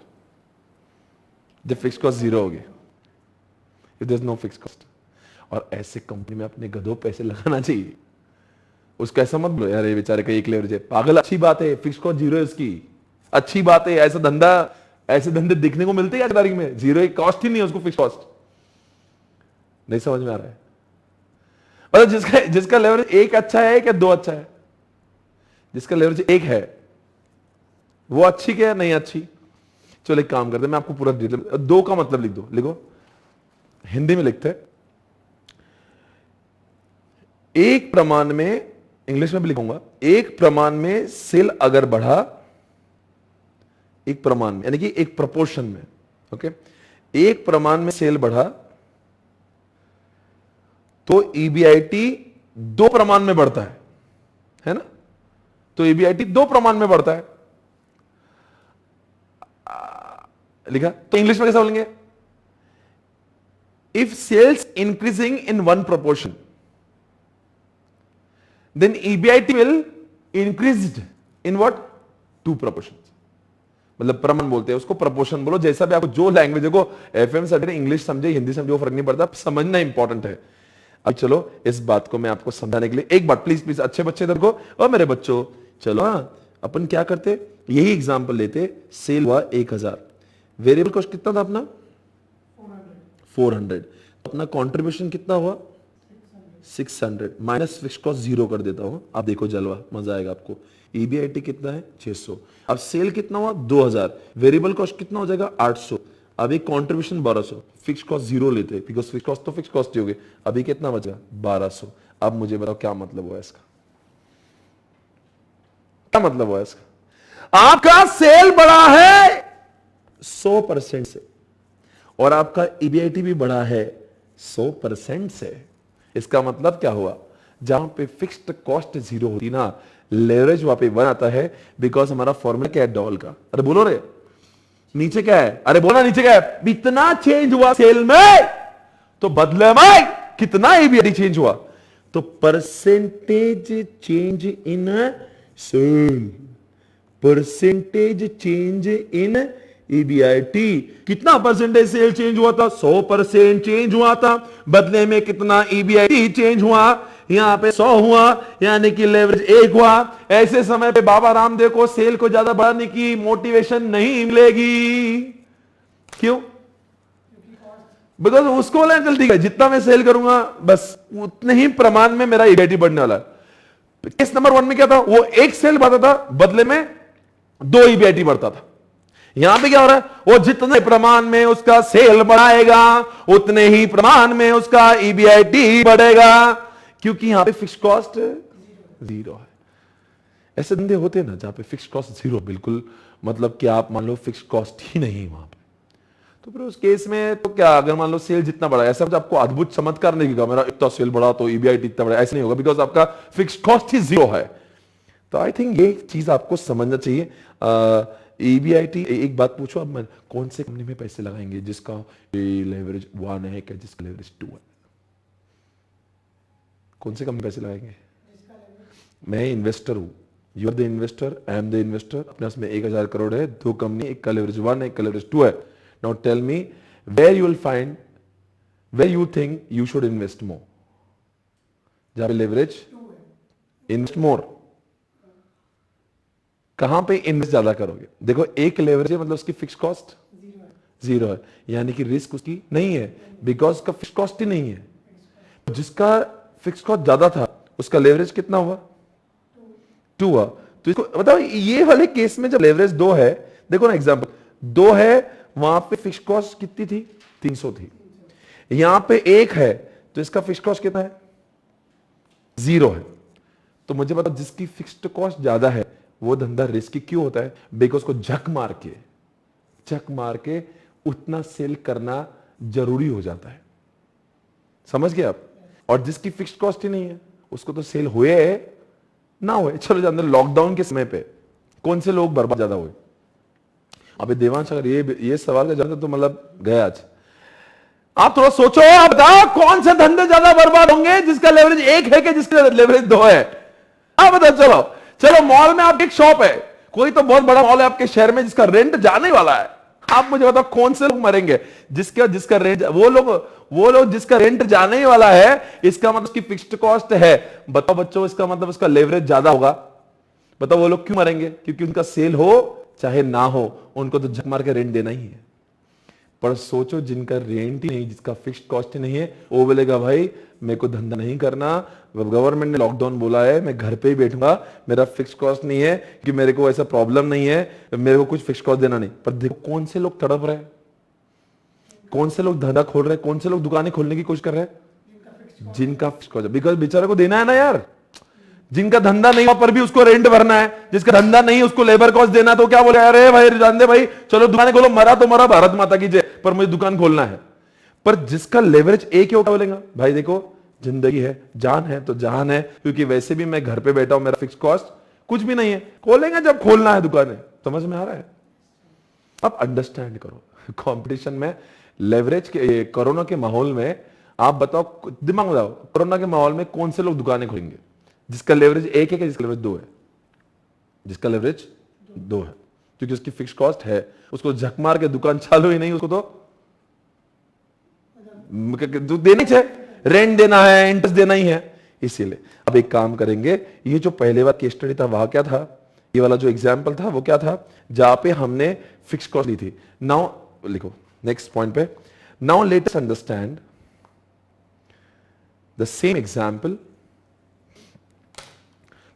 जब फिक्स कॉस्ट 0 होगी, if there is no fix cost. और ऐसे कंपनी में अपने गधों पैसे लगाना चाहिए. उसका ऐसा मत बोलो यार ये बेचारे का 1 लेवरेज है, पागल. अच्छी बात है, फिक्स कॉस्ट 0 है उसकी, अच्छी बात है. ऐसा धंधा, ऐसे धंधे दिखने को मिलते हैं आज तारीख में. 0 एक कॉस्ट ही नहीं है उसको, फिक्स कॉस्ट. नहीं समझ में आ रहा है? मतलब जिसका लेवरेज 1 अच्छा है क्या 2 अच्छा है? जिसका लेवरेज 1 है वो अच्छी क्या नहीं अच्छी? चलो एक काम करते हैं, मैं आपको पूरा डिटेल. 2 का मतलब लिख दो, लिखो हिंदी में लिखते हैं. एक प्रमाण में, इंग्लिश में भी लिखूंगा, एक प्रमाण में सेल अगर बढ़ा, एक प्रमाण में यानी कि एक प्रपोर्शन में. ओके, एक प्रमाण में सेल बढ़ा तो ईबीआईटी 2 प्रमाण में बढ़ता है ना? तो ईबीआईटी 2 प्रमाण में बढ़ता है. लिखा तो इंग्लिश में कैसा बोलेंगे? If sales increasing in 1 proportion then EBIT will increased in what? 2 proportions. मतलब प्रमाण बोलते हैं उसको, प्रपोर्शन बोलो, जैसा भी आपको जो लैंग्वेज को, एफएम सर्टिफिकेट इंग्लिश समझे हिंदी समझे वो फर्क नहीं पड़ता, समझना इंपॉर्टेंट है. अब चलो इस बात को मैं आपको समझाने के लिए एक बार प्लीज प्लीज अच्छे बच्चे इधर को, और मेरे बच्चों चलो. अपन क्या करते, यही एग्जांपल लेते. सेल हुआ 1000, वेरिएबल कॉस्ट कितना था अपना? 400. अपना कंट्रीब्यूशन कितना हुआ? 600 माइनस फिक्स कॉस्ट 0 कर देता हूं. आप देखो जलवा, मजा आएगा आपको. ईबीआईटी कितना है? 600. अब सेल कितना हुआ? 2000. वेरिएबल कॉस्ट कितना हो जाएगा? 800. अभी कंट्रीब्यूशन 1200, फिक्स कॉस्ट 0 लेते हैं बिकॉज फिक्स कॉस्ट तो फिक्स कॉस्ट ही हो गई. अभी कितना बचा? 1200. अब मुझे बताओ क्या मतलब हुआ इसका? क्या मतलब हुआ इसका? आपका सेल बढ़ा है 100% से और आपका ईबीआईटी भी बढ़ा है 100% से. इसका मतलब क्या हुआ? जहां पे फिक्स्ड कॉस्ट 0 होती ना, लेवरेज वहां पे 1 आता है. बिकॉज हमारा फॉर्मूला क्या है? डॉल का. अरे बोलो रे, नीचे क्या है? अरे बोला नीचे क्या है? इतना चेंज हुआ सेल में तो बदले में कितना ईबीआईटी चेंज हुआ? तो percentage change in sale, percentage change in EBIT. कितना परसेंटेज सेल चेंज हुआ था? 100% चेंज हुआ था. बदले में कितना ईबीआईटी चेंज हुआ? यहां पे 100 हुआ, यानी कि लेवरेज 1 हुआ. ऐसे समय पे बाबा रामदेव को सेल को ज्यादा बढ़ाने की मोटिवेशन नहीं मिलेगी. क्यों? बिकॉज उसको बोला जल्दी है, जितना मैं सेल करूंगा बस उतने ही प्रमाण में मेरा ईबीआईटी बढ़ने वाला है. केस नंबर 1 में क्या था? वो 1 सेल बढ़ता था, बदले में 2 ईबीआईटी बढ़ता था. यहां पे क्या हो रहा है? वो जितने प्रमाण में उसका सेल बढ़ाएगा उतने ही प्रमाण में उसका ईबीआईटी बढ़ेगा, क्योंकि यहां पे फिक्स कॉस्ट 0 है. ऐसे धंधे होते हैं ना जहां पे फिक्स कॉस्ट 0, बिल्कुल मतलब कि आप मान लो फिक्स कॉस्ट ही नहीं है वहां पे, तो फिर उस केस में तो क्या, अगर मान लो सेल जितना बढ़ा, ऐसा आपको अद्भुत चमत्कार नहीं दिखेगा मेरा इतना सेल बढ़ा तो ईबीआईटी इतना बढ़ा, ऐसा नहीं होगा. बिकॉज आपका फिक्स कॉस्ट ही 0 है. तो आई थिंक ये चीज आपको समझना चाहिए. ईबीआईटी, एक बात पूछो, अब मैं कौन से कंपनी में पैसे लगाएंगे जिसका लेवरेज 1 है क्या जिसका लेवरेज 2 है? कौन से कंपनी पैसे लगाएंगे? मैं इन्वेस्टर हूं, you are the investor, I am the investor. अपने पास में 1000 करोड़ है, 2 कंपनी, एक का लेवरेज 1 है, एक का लेवरेज 2 है. Now tell me where you will find, where you think you should invest more? जहां पे लेवरेज, इन्वेस्ट मोर. कहां पे इन्वेस्ट ज्यादा करोगे? देखो एक लेवरेज है मतलब उसकी फिक्स कॉस्ट 0 है, यानी कि रिस्क उसकी नहीं है बिकॉज उसका फिक्स कॉस्ट ही नहीं है. जिसका फिक्स कॉस्ट ज्यादा था उसका लेवरेज कितना हुआ? 2 हुआ. तो इसको बताओ, ये वाले केस में जब लेवरेज 2 है, देखो ना एग्जांपल 2 है, वहां पे फिक्स कॉस्ट कितनी थी? 300 थी. यहां पे 1 है तो इसका फिक्स कॉस्ट कितना है? 0 है. तो मुझे बताओ जिसकी फिक्स्ड कॉस्ट ज्यादा है वो धंधा रिस्की क्यों होता है? बिकॉज उसको झक मार के उतना सेल करना जरूरी हो जाता है। समझ गए आप? और जिसकी फिक्स्ड कॉस्ट ही नहीं है उसको तो सेल हुए ना हुए। चलो जानते लॉकडाउन के समय पे कौन से लोग बर्बाद ज्यादा हुए? अबे देवांश, अगर ये सवाल का जवाब तो मतलब गया आज। आप थोड़ा सोचो, आप बताओ कौन से धंधे ज्यादा बर्बाद होंगे जिसका लेवरेज 1 है कि जिसका लेवरेज 2 है? आप बताओ। चलो मॉल में आपकी एक शॉप है, कोई तो बहुत बड़ा मॉल है आपके शहर में जिसका रेंट जाने वाला है। आप मुझे बताओ कौन से लोग मरेंगे? जिसका रेंट, वो लोग जिसका रेंट जाने वाला है, इसका मतलब उसकी फिक्स्ड कॉस्ट है। बताओ बच्चों, इसका मतलब उसका लेवरेज ज्यादा होगा। बताओ वो लोग क्यों मरेंगे? क्योंकि उनका सेल हो चाहे ना हो, उनको तो झक मार के रेंट देना ही है। पर सोचो जिनका रेंट ही नहीं, जिसका फिक्स्ड कॉस्ट ही नहीं है, वो बोलेगा भाई मेरे को धंधा नहीं करना, गवर्नमेंट ने लॉकडाउन बोला है, मैं घर पे ही बैठूंगा, मेरा फिक्स्ड कॉस्ट नहीं है कि मेरे को ऐसा प्रॉब्लम नहीं है, मेरे को कुछ फिक्स्ड कॉस्ट देना नहीं। पर देखो कौन से लोग तड़प रहे हैं, कौन से लोग धंधा खोल रहे हैं, कौन से लोग दुकानें खोलने की कोशिश कर रहे हैं? जिनका फिक्स्ड कॉस्ट, बिकॉज बेचारे को देना है ना यार। जिनका धंधा नहीं हुआ पर भी उसको रेंट भरना है, जिसका धंधा नहीं उसको लेबर कॉस्ट देना, तो क्या बोले, अरे भाई जान दे भाई, चलो दुकानें खोलो, मरा तो मरा, भारत माता की जय, पर मुझे दुकान खोलना है। पर जिसका लेवरेज एक ही होगा बोलेगा भाई देखो जिंदगी है, जान है तो जहान है, क्योंकि वैसे भी मैं घर पे बैठा हूं, मेरा फिक्स कॉस्ट कुछ भी नहीं है, खोलेंगे जब खोलना है दुकानें। समझ में आ रहा है? अब अंडरस्टैंड करो, कंपटीशन में लेवरेज के कोरोना के माहौल में आप बताओ, दिमाग में लगाओ, कोरोना के माहौल में कौन से लोग दुकानें खोलेंगे? जिसका लेवरेज 1 है कि जिसका लेवरेज 2 है? जिसका लेवरेज 2 है, क्योंकि उसकी फिक्स कॉस्ट है, उसको झक मार के दुकान चालू ही नहीं, उसको तो देनी चाहिए, रेंट देना है, इंटरेस्ट देना ही है। इसीलिए अब एक काम करेंगे, ये जो पहले बार केस स्टडी था वहां क्या था, ये वाला जो एग्जाम्पल था वो क्या था, जहां पे हमने फिक्स कॉस्ट ली थी। नाउ लिखो नेक्स्ट पॉइंट पे, now let us understand the same example,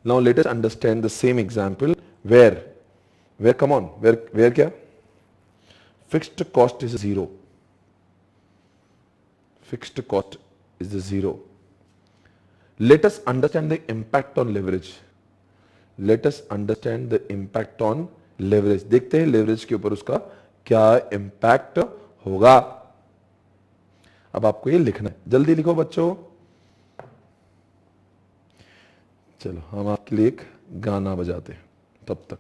now let us understand the same example where come on, where क्या, fixed cost is 0, fixed cost is 0. Let us understand the impact on leverage, let us understand the impact on leverage। देखते हैं leverage के ऊपर उसका क्या impact होगा। अब आपको ये लिखना है, जल्दी लिखो बच्चों। चलो हम आपके लिए एक गाना बजाते हैं तब तक।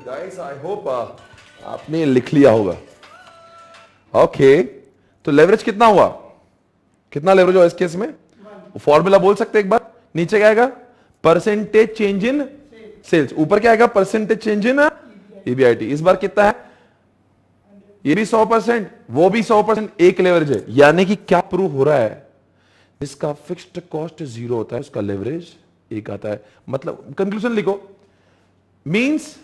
गाइस आई होप आपने लिख लिया होगा। ओके तो लेवरेज कितना हुआ, कितना लेवरेज हुआ इस केस में? फॉर्मूला बोल सकते एक बार, नीचे क्या आएगा, परसेंटेज चेंज इन सेल्स, ऊपर क्या आएगा, परसेंटेज चेंज इन ईबीआईटी। इस बार कितना है, ये भी 100%, वो भी 100%, एक लेवरेज है। यानी कि क्या प्रूव हो रहा है, इसका फिक्स्ड कॉस्ट 0 होता है, उसका लेवरेज 1 आता है। मतलब कंक्लूजन लिखो, means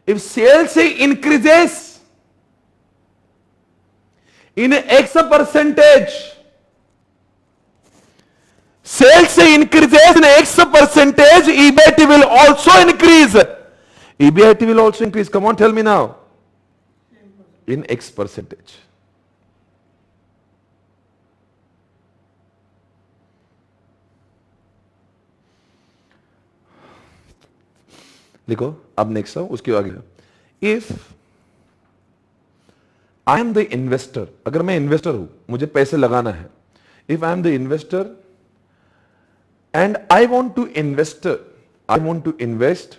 if sales increases in X percentage, sales increases in X percentage, EBIT will also increase. EBIT will also increase. Come on, tell me now. In X percentage. लिखो अब next उसके आगे, if I am the investor, अगर मैं investor हूं, मुझे पैसे लगाना है, if I am the investor and I want to invest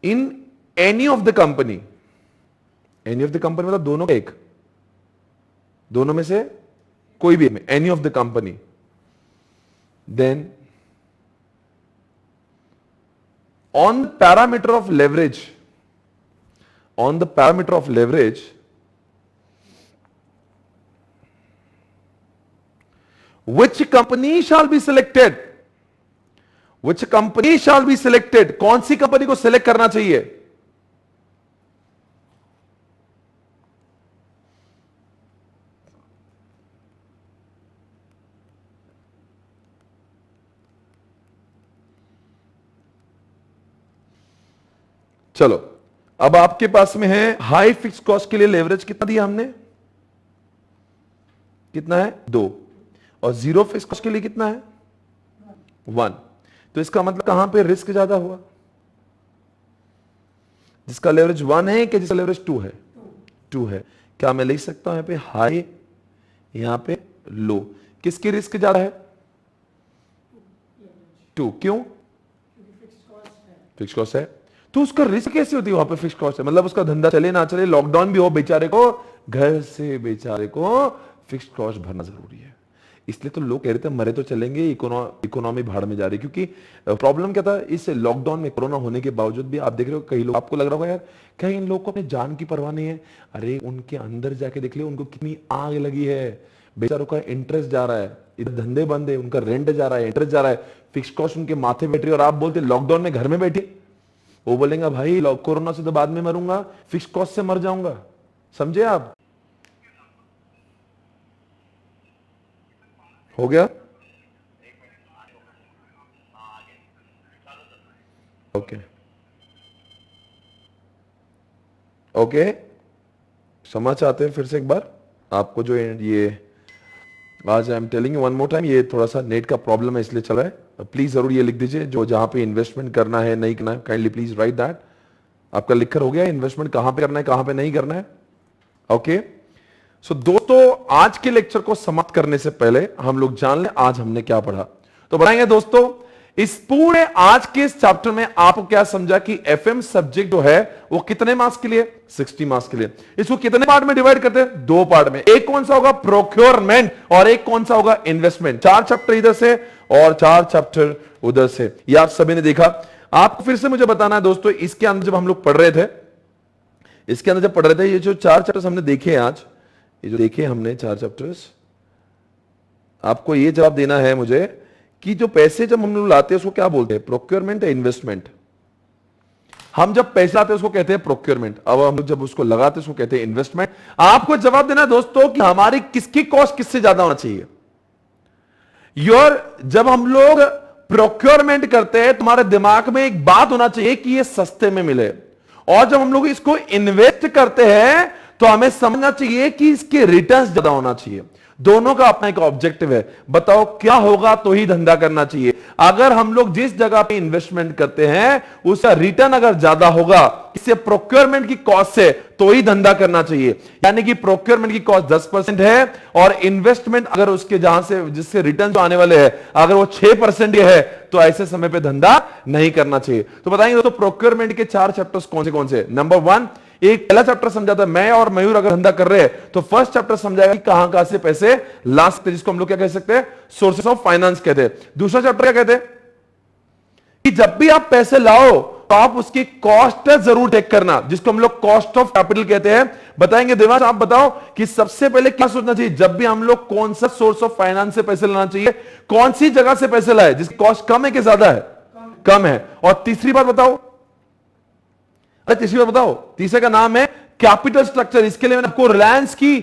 in any of the company, any of the company मतलब दोनों का एक, दोनों में से कोई भी, any of the company, then on the parameter of leverage, which company shall be selected, कौन सी कंपनी को सिलेक्ट करना चाहिए? चलो अब आपके पास में है हाई फिक्स कॉस्ट के लिए लेवरेज कितना दिया हमने, कितना है 2, और जीरो फिक्स कॉस्ट के लिए कितना है 1। तो इसका मतलब कहां पे रिस्क ज्यादा हुआ, जिसका लेवरेज 1 है कि जिसका लेवरेज 2 है? 2 है। क्या मैं लिख सकता हूं यहां पे हाई, यहां पे लो, किसकी रिस्क ज्यादा है? 2। क्यों? फिक्स कॉस्ट है। तो उसका रिस्क कैसे होती है वहां पे? फिक्स कॉस्ट है, मतलब उसका धंधा चले ना चले, लॉकडाउन भी हो, बेचारे को घर से बेचारे को फिक्स कॉस्ट भरना जरूरी है। इसलिए तो लोग कह रहे थे मरे तो चलेंगे, इकोनॉमी भाड़ में जा रही, क्योंकि प्रॉब्लम क्या था इस लॉकडाउन में, कोरोना होने के बावजूद भी आप देख रहे हो कई लोग, आपको लग रहा होगा यार कहीं इन लोगों को अपनी जान की परवाह नहीं है, अरे उनके अंदर जाके देख लियो उनको कितनी आग लगी है, बेचारों का इंटरेस्ट जा रहा है, इधर धंधे बंद है, उनका रेंट जा रहा है, इंटरेस्ट जा रहा है, फिक्स कॉस्ट उनके माथे बैठ रही है, और आप बोलते लॉकडाउन में घर में बैठे, वो बोलेंगे भाई कोरोना से तो बाद में मरूंगा, फिक्स कॉस्ट से मर जाऊंगा। समझे आप? हो गया? ओके ओके, समझ आते हैं फिर से एक बार आपको जो ये आज I am telling you one more time, ये थोड़ा सा नेट का प्रॉब्लम है इसलिए चल रहा है। प्लीज जरूर ये लिख दीजिए जो जहां पे इन्वेस्टमेंट करना है नहीं करना है, काइंडली प्लीज राइट दैट। आपका लिखकर हो गया इन्वेस्टमेंट कहां पे करना है कहां पे नहीं करना है? ओके सो दोस्तों, आज के लेक्चर को समाप्त करने से पहले हम लोग जान लें आज हमने क्या पढ़ा। तो बताएंगे दोस्तों, इस पूरे आज के इस चैप्टर में आपको क्या समझा कि एफएम सब्जेक्ट जो है वो कितने मार्क्स के लिए? 60 मार्क्स के लिए। इसको कितने पार्ट में डिवाइड करते हैं? 2 पार्ट में। एक कौन सा होगा? प्रोक्योरमेंट, और एक कौन सा होगा? इन्वेस्टमेंट। 4 चैप्टर इधर से और 4 चैप्टर उधर से, ये आप सभी ने देखा। आपको फिर से मुझे बताना है दोस्तों, इसके अंदर जब हम लोग पढ़ रहे थे, इसके अंदर जब पढ़ रहे थे, ये जो 4 चैप्टर्स हमने देखे आज, ये जो देखे हमने 4 चैप्टर्स, आपको ये जवाब देना है मुझे कि जो पैसे जब हम लोग लाते हैं उसको क्या बोलते हैं? प्रोक्योरमेंट या इन्वेस्टमेंट? हम जब पैसे लाते हैं उसको कहते हैं प्रोक्योरमेंट, अब हम लोग जब उसको लगाते हैं उसको कहते हैं इन्वेस्टमेंट। आपको जवाब देना दोस्तों कि हमारी किसकी कॉस्ट किससे ज्यादा होना चाहिए। जब हम लोग प्रोक्योरमेंट करते हैं तुम्हारे दिमाग में एक बात होना चाहिए कि ये सस्ते में मिले, और जब हम लोग इसको इन्वेस्ट करते हैं तो हमें समझना चाहिए कि इसके रिटर्न्स ज्यादा होना चाहिए। दोनों का अपना एक ऑब्जेक्टिव है। बताओ क्या होगा तो ही धंधा करना चाहिए। अगर हम लोग जिस जगह पे इन्वेस्टमेंट करते हैं उसका रिटर्न अगर ज्यादा होगा इससे प्रोक्योरमेंट की कॉस्ट से, तो ही धंधा करना चाहिए। यानी कि प्रोक्योरमेंट की कॉस्ट 10% है और इन्वेस्टमेंट अगर उसके जहां से जिससे रिटर्न जो आने वाले हैं अगर वो 6% है, तो ऐसे समय पे धंधा नहीं करना चाहिए। तो बताएंगे दोस्तों प्रोक्योरमेंट के 4 चैप्टर्स कौन से? नंबर 1, एक पहला चैप्टर समझाता है, मैं और मयूर अगर धंधा कर रहे हैं तो फर्स्ट चैप्टर समझाएगा कि कहां से पैसे ला सकते, जिसको हम लोग क्या कह सकते हैं? सोर्सेस ऑफ फाइनेंस कहते हैं। दूसरा चैप्टर क्या कहते हैं? कि जब भी आप पैसे लाओ तो आप उसकी कॉस्ट जरूर टेक करना, जिसको हम लोग कॉस्ट ऑफ कैपिटल कहते हैं। बताएंगे देवांश, आप बताओ कि सबसे पहले क्या सोचना चाहिए जब भी हम लोग कौन सा सोर्स ऑफ फाइनेंस से पैसे लाना चाहिए? कौन सी जगह से पैसे लाए जिसकी कॉस्ट कम है कि ज्यादा है? कम है। और तीसरी बात बताओ, तीसरी बात बताओ, तीसरे का नाम है कैपिटल स्ट्रक्चर। इसके लिए मैंने आपको रिलायंस की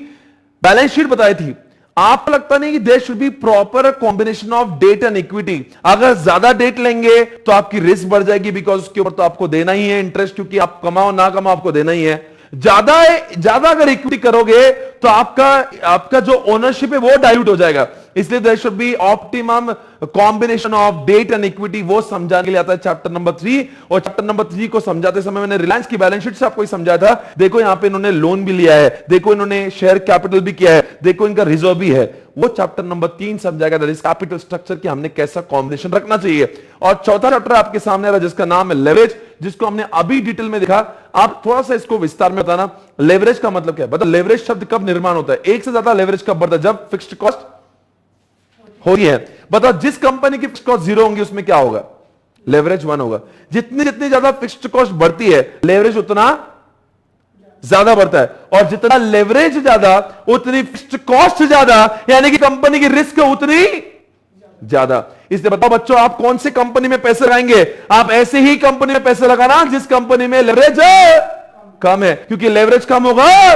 बैलेंस शीट बताई थी। आपको लगता नहीं कि there should be proper combination of debt and equity? अगर ज्यादा डेट लेंगे तो आपकी रिस्क बढ़ जाएगी, बिकॉज उसके ऊपर तो आपको देना ही है इंटरेस्ट, क्योंकि आप कमाओ ना कमाओ आपको देना ही है। ज्यादा अगर इक्विटी करोगे तो आपका जो ओनरशिप है वो डाइल्यूट हो जाएगा। इसलिए there should be optimum combination of debt and equity, वो समझाने के लिए आता है चैप्टर नंबर 3। और चैप्टर नंबर 3 को समझाते समय मैंने रिलायंस की बैलेंस शीट से आपको समझाया था। देखो यहां पे इन्होंने लोन भी लिया है, देखो इन्होंने शेयर कैपिटल भी किया है, देखो इनका रिजर्व भी है। वो चैप्टर नंबर 3 समझाएगा दैट इज कैपिटल स्ट्रक्चर की हमने कैसा कॉम्बिनेशन रखना चाहिए। और चौथा चैप्टर आपके सामने आ रहा है जिसका नाम है लेवरेज, जिसको हमने अभी डिटेल में देखा। आप थोड़ा सा इसको विस्तार में बताना, लेवरेज का मतलब क्या है? बताओ लेवरेज शब्द कब निर्माण होता है? एक से ज्यादा लेवरेज कब बढ़ता है? जब फिक्स्ड कॉस्ट होती है। बताओ जिस कंपनी की फिक्स्ड कॉस्ट 0 होंगी उसमें क्या होगा? लेवरेज 1 होगा। जितनी जितनी ज्यादा फिक्स्ड कॉस्ट बढ़ती है लेवरेज उतना ज्यादा बढ़ता है, और जितना लेवरेज ज्यादा उतनी फिक्स्ड कॉस्ट ज्यादा, यानी कि कंपनी की रिस्क उतनी ज्यादा। इसलिए बताओ बच्चों, आप कौन सी कंपनी में पैसे लगाएंगे? आप ऐसे ही कंपनी में पैसे लगाना जिस कंपनी में लेवरेज कम है, क्योंकि लेवरेज कम होगा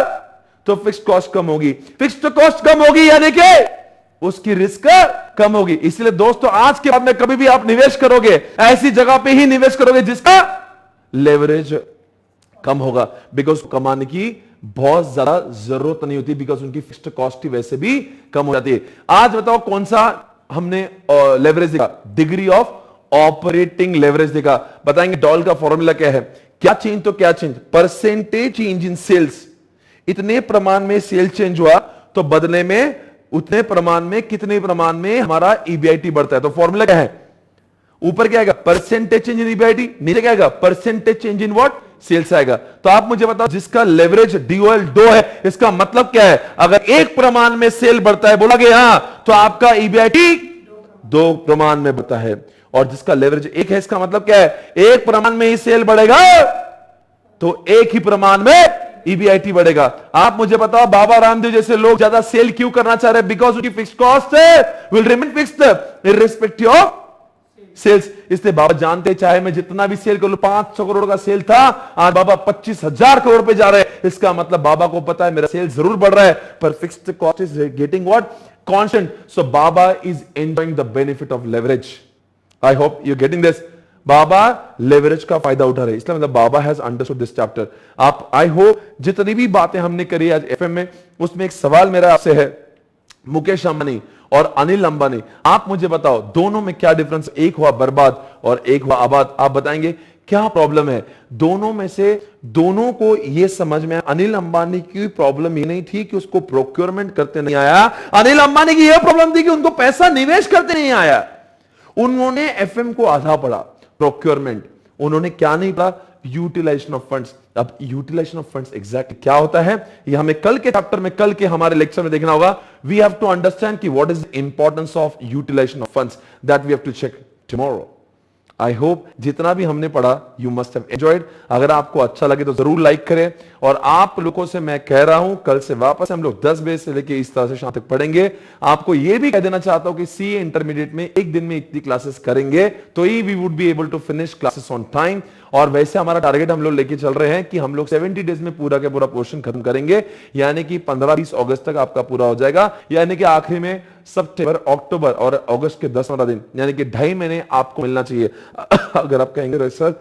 तो फिक्स्ड कॉस्ट कम होगी, फिक्स्ड कॉस्ट कम होगी यानी कि उसकी रिस्क कम होगी। इसलिए दोस्तों आज के बाद में कभी भी आप निवेश करोगे ऐसी जगह पे ही निवेश करोगे जिसका लेवरेज कम होगा, बिकॉज कमाने की बहुत ज्यादा जरूरत नहीं होती, बिकॉज उनकी फिक्स्ड कॉस्ट ही वैसे भी कम हो जाती है। आज बताओ कौन सा हमने लेवरेज देखा? डिग्री ऑफ ऑपरेटिंग लेवरेज देखा। बताएंगे डॉल का फॉर्मूला क्या है? क्या चेंज तो क्या change? Percentage change in sales. इतने प्रमाण में सेल चेंज हुआ तो बदले में उतने प्रमाण में कितने प्रमाण में हमारा ईबीआईटी बढ़ता है। तो फॉर्मूला क्या है? ऊपर क्या आएगा? परसेंटेज चेंज इन ईबीआईटी, नीचे क्या आएगा? Percentage change in what? Sales आएगा। तो आप मुझे बताओ जिसका लेवरेज डीओएल 2 है, इसका मतलब क्या है? अगर एक प्रमाण में सेल बढ़ता है, बोला गया हां, तो आपका ईबीआईटी 2 प्रमाण में बढ़ता है। और जिसका लेवरेज 1 है, इसका मतलब क्या है? एक प्रमाण में ही सेल बढ़ेगा तो एक ही प्रमाण में ईबीआईटी बढ़ेगा। आप मुझे बताओ बाबा रामदेव जैसे लोग ज्यादा सेल क्यों करना चाह रहे हैं? बिकॉज उनकी fixed cost will remain fixed irrespective of sales. इसलिए बाबा जानते चाहे मैं जितना भी सेल कर लूं, 500 करोड़ का सेल था, आज बाबा 25,000 करोड़ पे जा रहे हैं। इसका मतलब बाबा को पता है मेरा सेल जरूर बढ़ रहा है, पर fixed cost is getting what? Constant. So Baba is enjoying the benefit of leverage. I hope you getting this. Baba leverage का फायदा उठा रहे, इसलिए मतलब बाबा हैज अंडरस्टूड दिस चैप्टर। आप आई होप जितनी भी बातें हमने करी आज एफएम में, उसमें एक सवाल मेरा आपसे है, मुकेश अंबानी और अनिल अंबानी, आप मुझे बताओ दोनों में क्या डिफरेंस? एक हुआ बर्बाद और एक हुआ आबाद। आप बताएंगे क्या प्रॉब्लम है दोनों में से? दोनों को यह समझ में, अनिल अंबानी की प्रॉब्लम ये नहीं थी कि उसको प्रोक्योरमेंट करते नहीं आया, अनिल अंबानी की यह प्रॉब्लम थी कि उनको पैसा निवेश करते नहीं आया। उन्होंने एफएम को आधा पढ़ा, प्रोक्योरमेंट, उन्होंने क्या नहीं पढ़ा? Utilisation of funds. अब यूटिलाइजेशन ऑफ फंड्स एग्जैक्टली क्या होता है ये हमें कल के चैप्टर में, कल के हमारे लेक्चर में देखना होगा। वी हैव टू अंडरस्टैंड कि what is the importance of utilisation of funds, that we have to check tomorrow. I hope जितना भी हमने पढ़ा यू मस्ट हैव एंजॉयड। अगर आपको अच्छा लगे तो जरूर लाइक करें, और आप लोगों से मैं कह रहा हूं कल से वापस हम लोग 10 बजे से लेके इस तरह से शाम तक पढ़ेंगे। आपको यह भी कह देना चाहता हूं कि सीए इंटरमीडिएट में एक दिन में इतनी क्लासेस करेंगे तो ही we would be able to finish classes on time. और वैसे हमारा टारगेट हम लोग लेके चल रहे हैं कि हम लोग 70 डेज में पूरा का पूरा पोर्शन खत्म करेंगे, यानी कि 15-20 अगस्त तक आपका पूरा हो जाएगा, यानी कि आखिरी में सितंबर, अक्टूबर और अगस्त के 10-15 दिन, यानी कि 2.5 महीने आपको मिलना चाहिए। अगर आप कहेंगे सर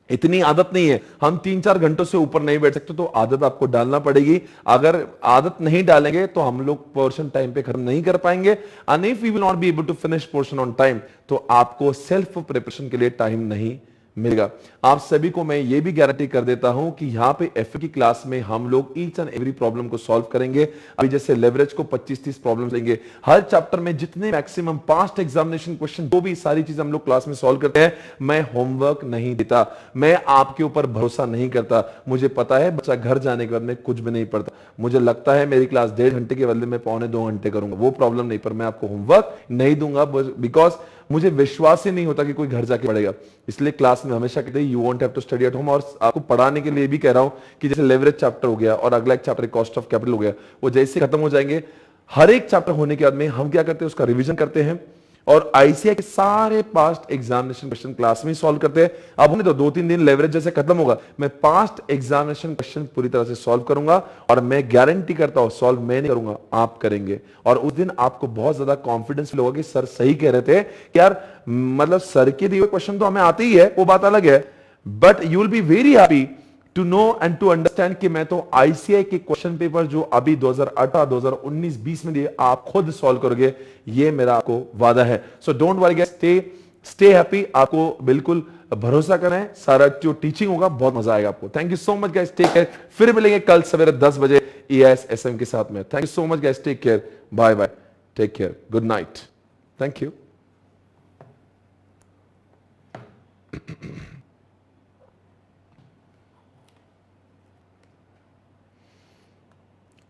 इतनी आदत नहीं है, हम 3-4 घंटों से ऊपर नहीं बैठ सकते, तो आदत आपको डालना पड़ेगी। अगर आदत नहीं डालेंगे तो हम लोग पोर्शन टाइम पे खत्म नहीं कर पाएंगे, and if we will not be able to finish portion on time तो आपको सेल्फ प्रिपरेशन के लिए टाइम नहीं मिलेगा। आप सभी को मैं ये भी गारंटी कर देता हूं कि यहां पे एफए की क्लास में हम लोग ईच एंड एवरी प्रॉब्लम को सॉल्व करेंगे। अभी जैसे लेवरेज को 25-30 प्रॉब्लम्स लेंगे, हर चैप्टर में जितने मैक्सिमम पास्ट एग्जामिनेशन क्वेश्चन, जो भी सारी चीज हम लोग क्लास में सॉल्व करते हैं। मैं होमवर्क नहीं देता, मैं आपके ऊपर भरोसा नहीं करता। मुझे पता है बच्चा घर जाने के बाद में कुछ भी नहीं पढ़ता, मुझे लगता है मेरी क्लास 1.5 घंटे के बदले में 1.25-2 घंटे करूंगा, वो प्रॉब्लम नहीं, पर मैं आपको होमवर्क नहीं दूंगा, बिकॉज मुझे विश्वास ही नहीं होता कि कोई घर जाके पढ़ेगा। इसलिए क्लास में हमेशा कहते हैं you won't have to study at home. और आपको पढ़ाने के लिए भी कह रहा हूं कि जैसे लेवरेज चैप्टर हो गया और अगला एक चैप्टर कॉस्ट ऑफ कैपिटल हो गया, वो जैसे खत्म हो जाएंगे, हर एक चैप्टर होने के बाद में हम क्या करते हैं उसका रिवीजन करते हैं और आईसीआई के सारे पास्ट एग्जामिनेशन क्वेश्चन क्लास में सॉल्व करते हैं। अब हमने तो 2-3 दिन लेवरेज जैसे खत्म होगा, मैं पास्ट एग्जामिनेशन क्वेश्चन पूरी तरह से सॉल्व करूंगा, और मैं गारंटी करता हूं सॉल्व मैं नहीं करूंगा, आप करेंगे। और उस दिन आपको बहुत ज्यादा कॉन्फिडेंस होगा कि सर सही कह रहे थे कि यार मतलब सर के दिए हुए क्वेश्चन तो हमें आते ही है, वो बात अलग है, but you will be very happy to know and to understand कि मैं तो आईसीआई के क्वेश्चन पेपर जो अभी 2018, 2019, 20 में दिए आप खुद सॉल्व करोगे, ये मेरा आपको वादा है। So don't worry guys, stay happy, आपको बिल्कुल भरोसा करना है, सारा जो टीचिंग होगा बहुत मजा आएगा आपको। Thank you so much guys, take care. फिर मिलेंगे कल सवेरे 10 बजे EIS SM के साथ में। Thank you so much guys, take care, bye bye, take care, good night, thank you.